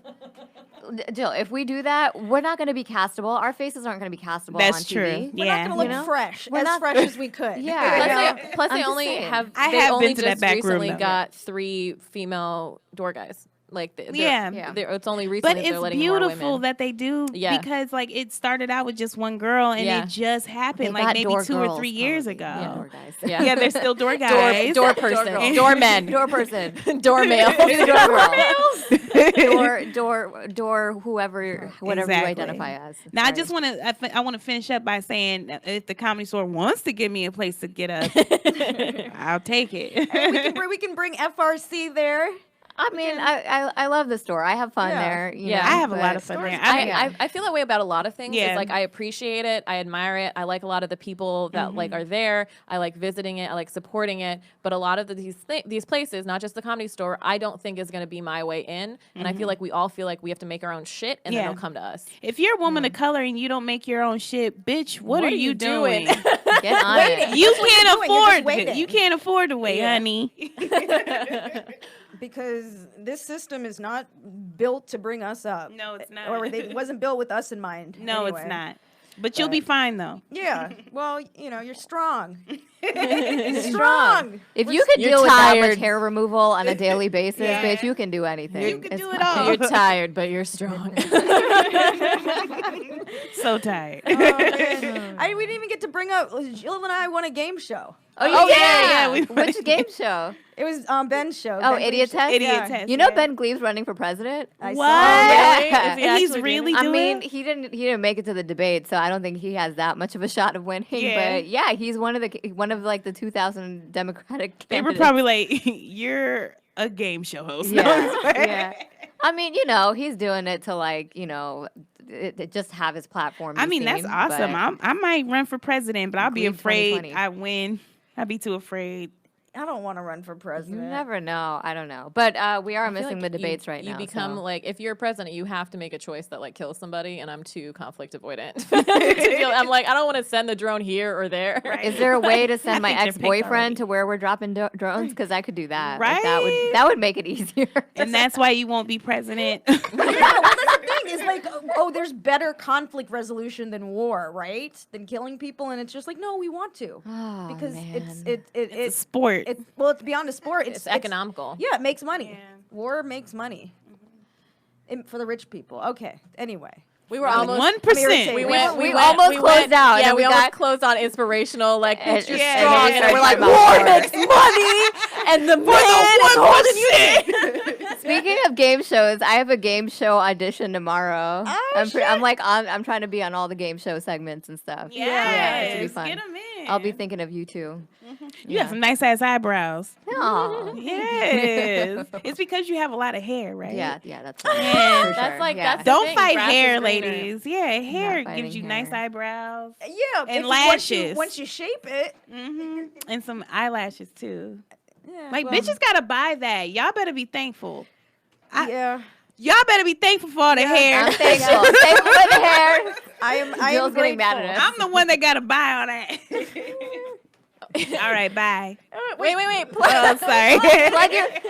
Jill, if we do that, we're not going to be castable. Our faces aren't going to be castable That's on true. TV. We're Yeah. not going to look You know? fresh, We're as not- fresh as we could. Yeah. Plus, I'm they just only saying. have. I they have only been to that just back room, recently though. got 3 female door guys. Like they're, Yeah. Yeah. it's only recently But they're it's letting more beautiful women. that they do Yeah. because like it started out with just one girl and Yeah. it just happened They like got maybe door 2 or girls, 3 years probably. ago. Yeah, door guys. Yeah. Yeah, they're still door guys. door person, girl. door men, Door person. door male. door whoever whatever you Exactly. identify as. Now I Sorry. just want to I want to finish up by saying that if the Comedy Store wants to give me a place to get up, I'll take it. we can bring FRC there. I mean, I love the store. I have fun Yeah. there. You Yeah. know, I have a but- lot of fun there. I feel that way about a lot of things. Yeah. It's like I appreciate it. I admire it. I like a lot of the people that like are there. I like visiting it. I like supporting it. But a lot of these places, not just the Comedy Store, I don't think is going to be my way in. And I feel like we all feel like we have to make our own shit, and then Yeah. it'll come to us. If you're a woman of color and you don't make your own shit, bitch, what are you doing? Get on it. You What are you can't doing? You're just afford waiting. it. You can't afford to wait, honey. Because this system is not built to bring us up. No, it's not. Or it wasn't built with us in mind. No, anyway. it's not. But you'll be fine though. Yeah. Well, you're strong. strong. If you could You're deal with that much tired. hair removal on a daily basis, Yeah. bitch, you can do anything. You can It's do it fine. all. You're tired, but you're strong. So tired. We didn't even get to bring up. Jill and I won a game show. Oh, yeah, we- Which game show? It was Ben's show. Oh, Ben Idiot Gleaves' Test? Idiot Yeah. Test. You know yeah. Ben Gleaves running for president? I What? saw it. Yeah. Is he He's actually really I doing mean, it? he didn't make it to the debate, so I don't think he has that much of a shot of winning. Yeah. But yeah, he's one of the 2000 Democratic They were candidates. probably like, "You're a game show host." Yeah, yeah. I mean, he's doing it to it just have his platform. I be mean, that's seen, awesome. but- I might run for president, but I'll be Green afraid 2020. I win. I'd be too afraid. I don't want to run for You president. never know. I don't know, but we are I feel missing like the debates right you now. become so. like, if you're president, you have to make a choice that like kills somebody, and I'm too conflict avoidant. I'm like, I don't want to send the drone here or there. Right. Is there a way to send my think they're picked ex-boyfriend already. to where we're dropping drones? Because I could do that. Right? Like, that would make it easier. And that's why you won't be president. Yeah, well, that's the thing. It's like, there's better conflict resolution than war, right? Than killing people, and it's just like, no, we want to Oh, because man. it's It's a sport. it's beyond a sport. It's economical. Yeah, it makes money. Yeah. War makes money. For the rich people. Okay. Anyway. We were almost 1%. We we almost closed out, Yeah, and we we almost got- closed on inspirational, like And- bitch, you're yeah, strong, and and then we're we like, started war talking makes money, and the man is holding you. Speaking of game shows, I have a game show audition tomorrow. Oh, I'm trying to be on all the game show segments and stuff. Yes, it's gonna be fun. get them in. I'll be thinking of you too. You have some nice ass eyebrows. Aw. Yes, it's because you have a lot of hair, right? Yeah, that's right. Yeah. For That's sure, like yeah. that's the Don't thing, fight grass is hair, greener. ladies. Yeah, hair fighting gives you hair. nice eyebrows. Yeah, And once you- lashes. Once you shape it. And some eyelashes too. Yeah, Like well, bitches gotta buy that. Y'all better be thankful. Yeah, Y'all better be thankful for all the hair. I'm thankful. Thankful for the hair. I am. I Jill's am getting mad grateful. at us. I'm the one that gotta buy all that. All right, bye. Wait. Oh, sorry.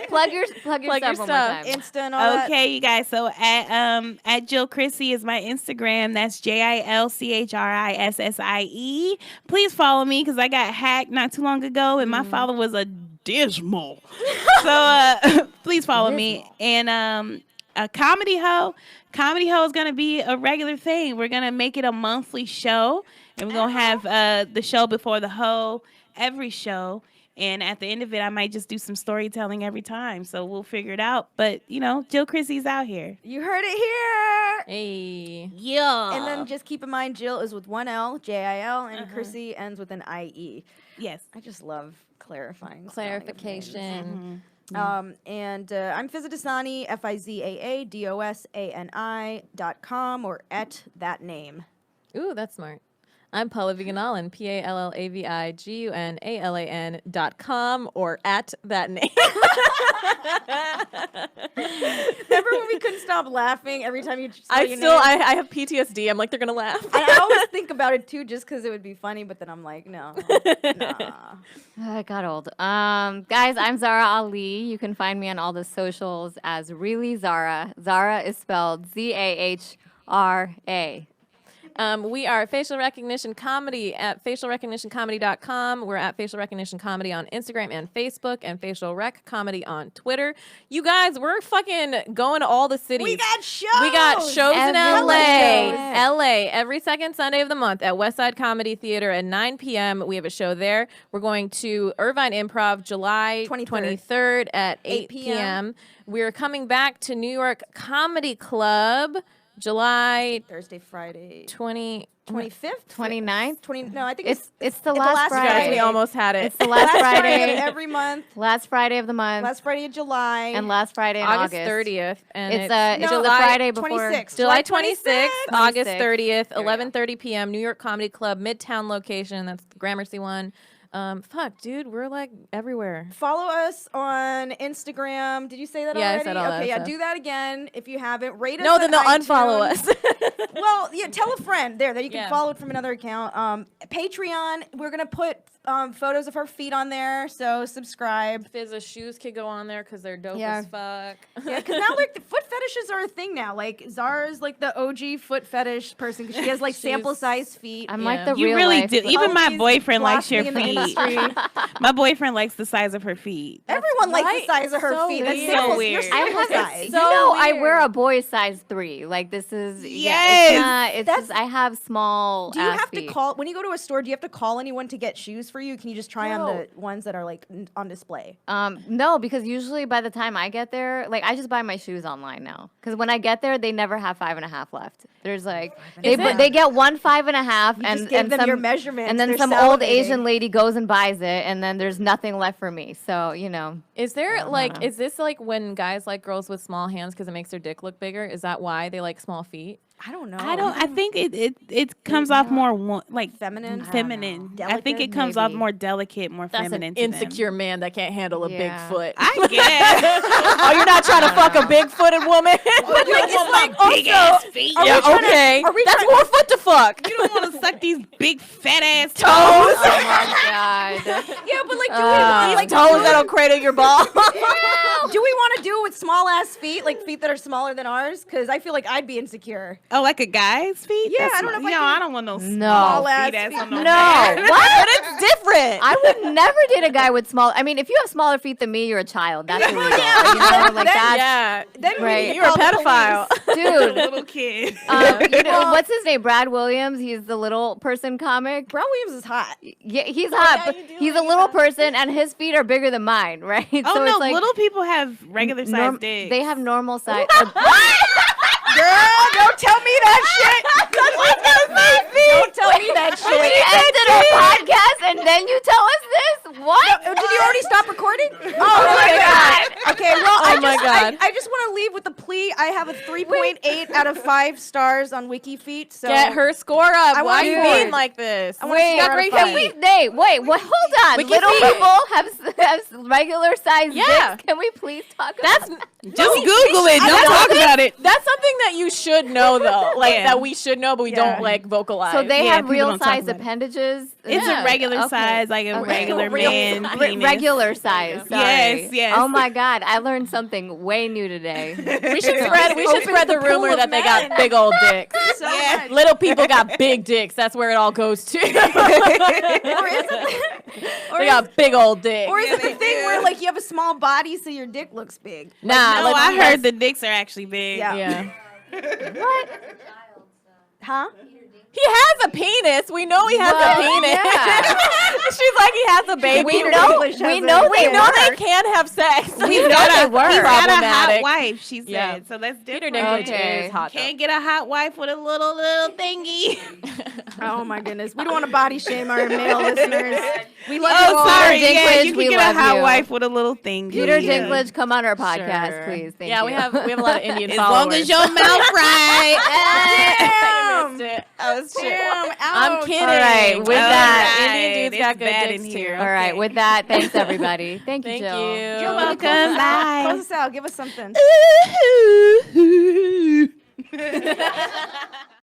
plug your stuff one more stuff. time. Insta and all that. Okay, you guys. So at Jil Chrissie is my Instagram. That's JilChrissie. Please follow me because I got hacked not too long ago, and my follower was a dismal. So please follow me. And a Comedy Hoe. Comedy Hoe is gonna be a regular thing. We're gonna make it a monthly show, and we're gonna have the show before the Hoe every show. And at the end of it, I might just do some storytelling every time. So we'll figure it out. But, you know, Jil Chrissie's out here. You heard it here. Hey. Yeah. And then just keep in mind, Jill is with one L, Jil, and Chrissy ends with an IE. Yes. I just love clarifying. spelling of names. Clarification. And I'm Fizadasani, FIZAADOSANI.com or at that name. Ooh, that's smart. I'm Paula Viganalin, PALLAVIGUNALAN.com or at that name. Remember when we couldn't stop laughing every time you saw I your still, name? I have PTSD. I'm like, they're going to laugh. And I always think about it too, just because it would be funny. But then I'm like, no, nah. I got old. Guys, I'm Zara Ali. You can find me on all the socials as Really Zara. Zara is spelled ZAHRA. We are Facial Recognition Comedy at facialrecognitioncomedy.com. We're at Facial Recognition Comedy on Instagram and Facebook, and Facial Rec Comedy on Twitter. You guys, we're fucking going to all the cities. We got shows. We got shows in Everywhere. LA every second Sunday of the month at Westside Comedy Theater at 9 p.m. We have a show there. We're going to Irvine Improv July 23rd at 8 p.m. We're coming back to New York Comedy Club July Thursday, Friday, 25th? 29th? 20. No, I think It's the the last last Friday. Guys, we almost had it. It's the last Friday of Friday. every month. Last Friday of the month. Last Friday of July. and last Friday in August August. 30th. And It's No, the July Friday before. 26th. July 26th, August 26th. 30th, There we go. 11:30 p.m. New York Comedy Club, Midtown location. That's the Gramercy one. Fuck, dude, we're like everywhere. Follow us on Instagram. Did you say that Yeah, I already? said all that Okay, yeah, stuff. do that again if you haven't. Rate us. No, on then they'll unfollow iTunes. us. Well, yeah, tell a friend there that you can Yeah. follow it from another account. Patreon, we're gonna put photos of her feet on there, so subscribe. Fizza's shoes could go on there because they're dope Yeah. as fuck. Yeah, because now like the foot fetishes are a thing now. Like Zara's like the OG foot fetish person because she has like sample size feet. I'm Yeah. like the You real really life. do. Even my She's boyfriend likes your blossoming in the feet. industry. My boyfriend likes the size of her feet. Everyone likes right. the size of her So feet. That's weird. sample, So your weird. sample I size. you So know, I wear weird. a boy size 3. Like this is Yes! it's not. It's That's- just I have small. Do you ass have feet. to call when you go to a store? Do you have to call anyone to get shoes for you? Can you just try on No. the ones that are like on display? No, because usually by the time I get there, like I just buy my shoes online now. Because when I get there, they never have 5.5 left. There's like they get 1 5.5, You and just gave and them some your measurements. and then They're some old salivating. Asian lady goes and buys it, and then there's nothing left for me. So you know, Is there like, is this like when guys like girls with small hands because it makes their dick look bigger? Is that why they like small feet? I don't know. I think it comes off more like Feminine? feminine. know. I think Delicate? it comes off Maybe. more delicate, more That's feminine. an to them. insecure man that can't handle a big Yeah. foot. I guess. Oh, you're not trying to fuck a big-footed woman? You don't want my big ass feet. Yeah, okay. are we That's trying- more foot to fuck. You don't want to suck these big fat ass toes. oh my god. Yeah, but like, Like toes that'll cradle your ball. do we want to do it with small ass feet, like feet that are smaller than ours? Because I feel like I'd be insecure. Oh, like a guy's feet? Yeah, That's I don't know if I no, can- I don't want no No. small Ass feet ass feet. on no No, man. what? But it's different. I would never date a guy with small. I mean, if you have smaller feet than me, you're a child. That's illegal. You know, like Then- that's yeah. Then we Right. need to You're a call the pedophile. police. Dude, Little kid. you know, what's his name? Brad Williams. He's the little person comic. Brad Williams is hot. Yeah, he's hot, how but you doing? he's a little person, and his feet are bigger than mine, right? Oh so no, it's like little people have regular sized dicks. they have normal size. Girl, don't tell me that shit. Don't tell me that shit. We ended our podcast, and then you tell us this? What? Did you already stop recording? Oh my God. Okay, well, Oh my God. I just want to leave with the plea. I have a 3.8 out of 5 stars on WikiFeet. So Get her score up. I Why are want you more. being like this? I want to got great Can we? Wait. What? Hold on. Wiki Little feet. people have regular size Yeah. dicks. Can we please talk That's about Just Google it. Don't talk about it. That's something that you should know, though. Like Yeah. that we should know, but we don't like vocalize. So they Yeah, have people real don't talk size about it. appendages. It's Yeah. a regular Okay. size, like a Okay. regular Real man size. penis. Regular size. Sorry. Yes. Oh my God, I learned something way new today. we should spread the rumor that they got big old dicks. So Yeah. much. Little people got big dicks. That's where it all goes to. Or is it, They got big old dicks. or is it they the thing do. where like you have a small body so your dick looks big? Nah, No, like, I that's- heard the dicks are actually big. Yeah. Yeah. Huh? He has a penis. We know he has Well, a penis. yeah. She's like he has a baby. We Peter know. Dinklage has We a- know We they know they work. can have sex. We know they work. He's got a hot Problematic. wife, she said. Yeah. So that's Peter different. Dinklage Okay. is hot. Can't get a hot wife with a little thingy. Oh my goodness. We don't want to body shame our male listeners. We love Oh, you all. sorry. Peter Yeah, Dinklage, you we can get a love hot you. wife with a little thingy. Peter Yeah. Dinklage, come on our podcast, Sure. please. Thank yeah, you. we have a lot of Indian As followers. long as your mouth right. Damn. You missed it. I was Damn. I'm ouch. kidding. All right, with that- Indian dudes It's got good bad dicks in too. here. All right. Okay. With that, thanks everybody. Thank you, Thank Jill. you. You're welcome. Close Bye. us out. Give us something.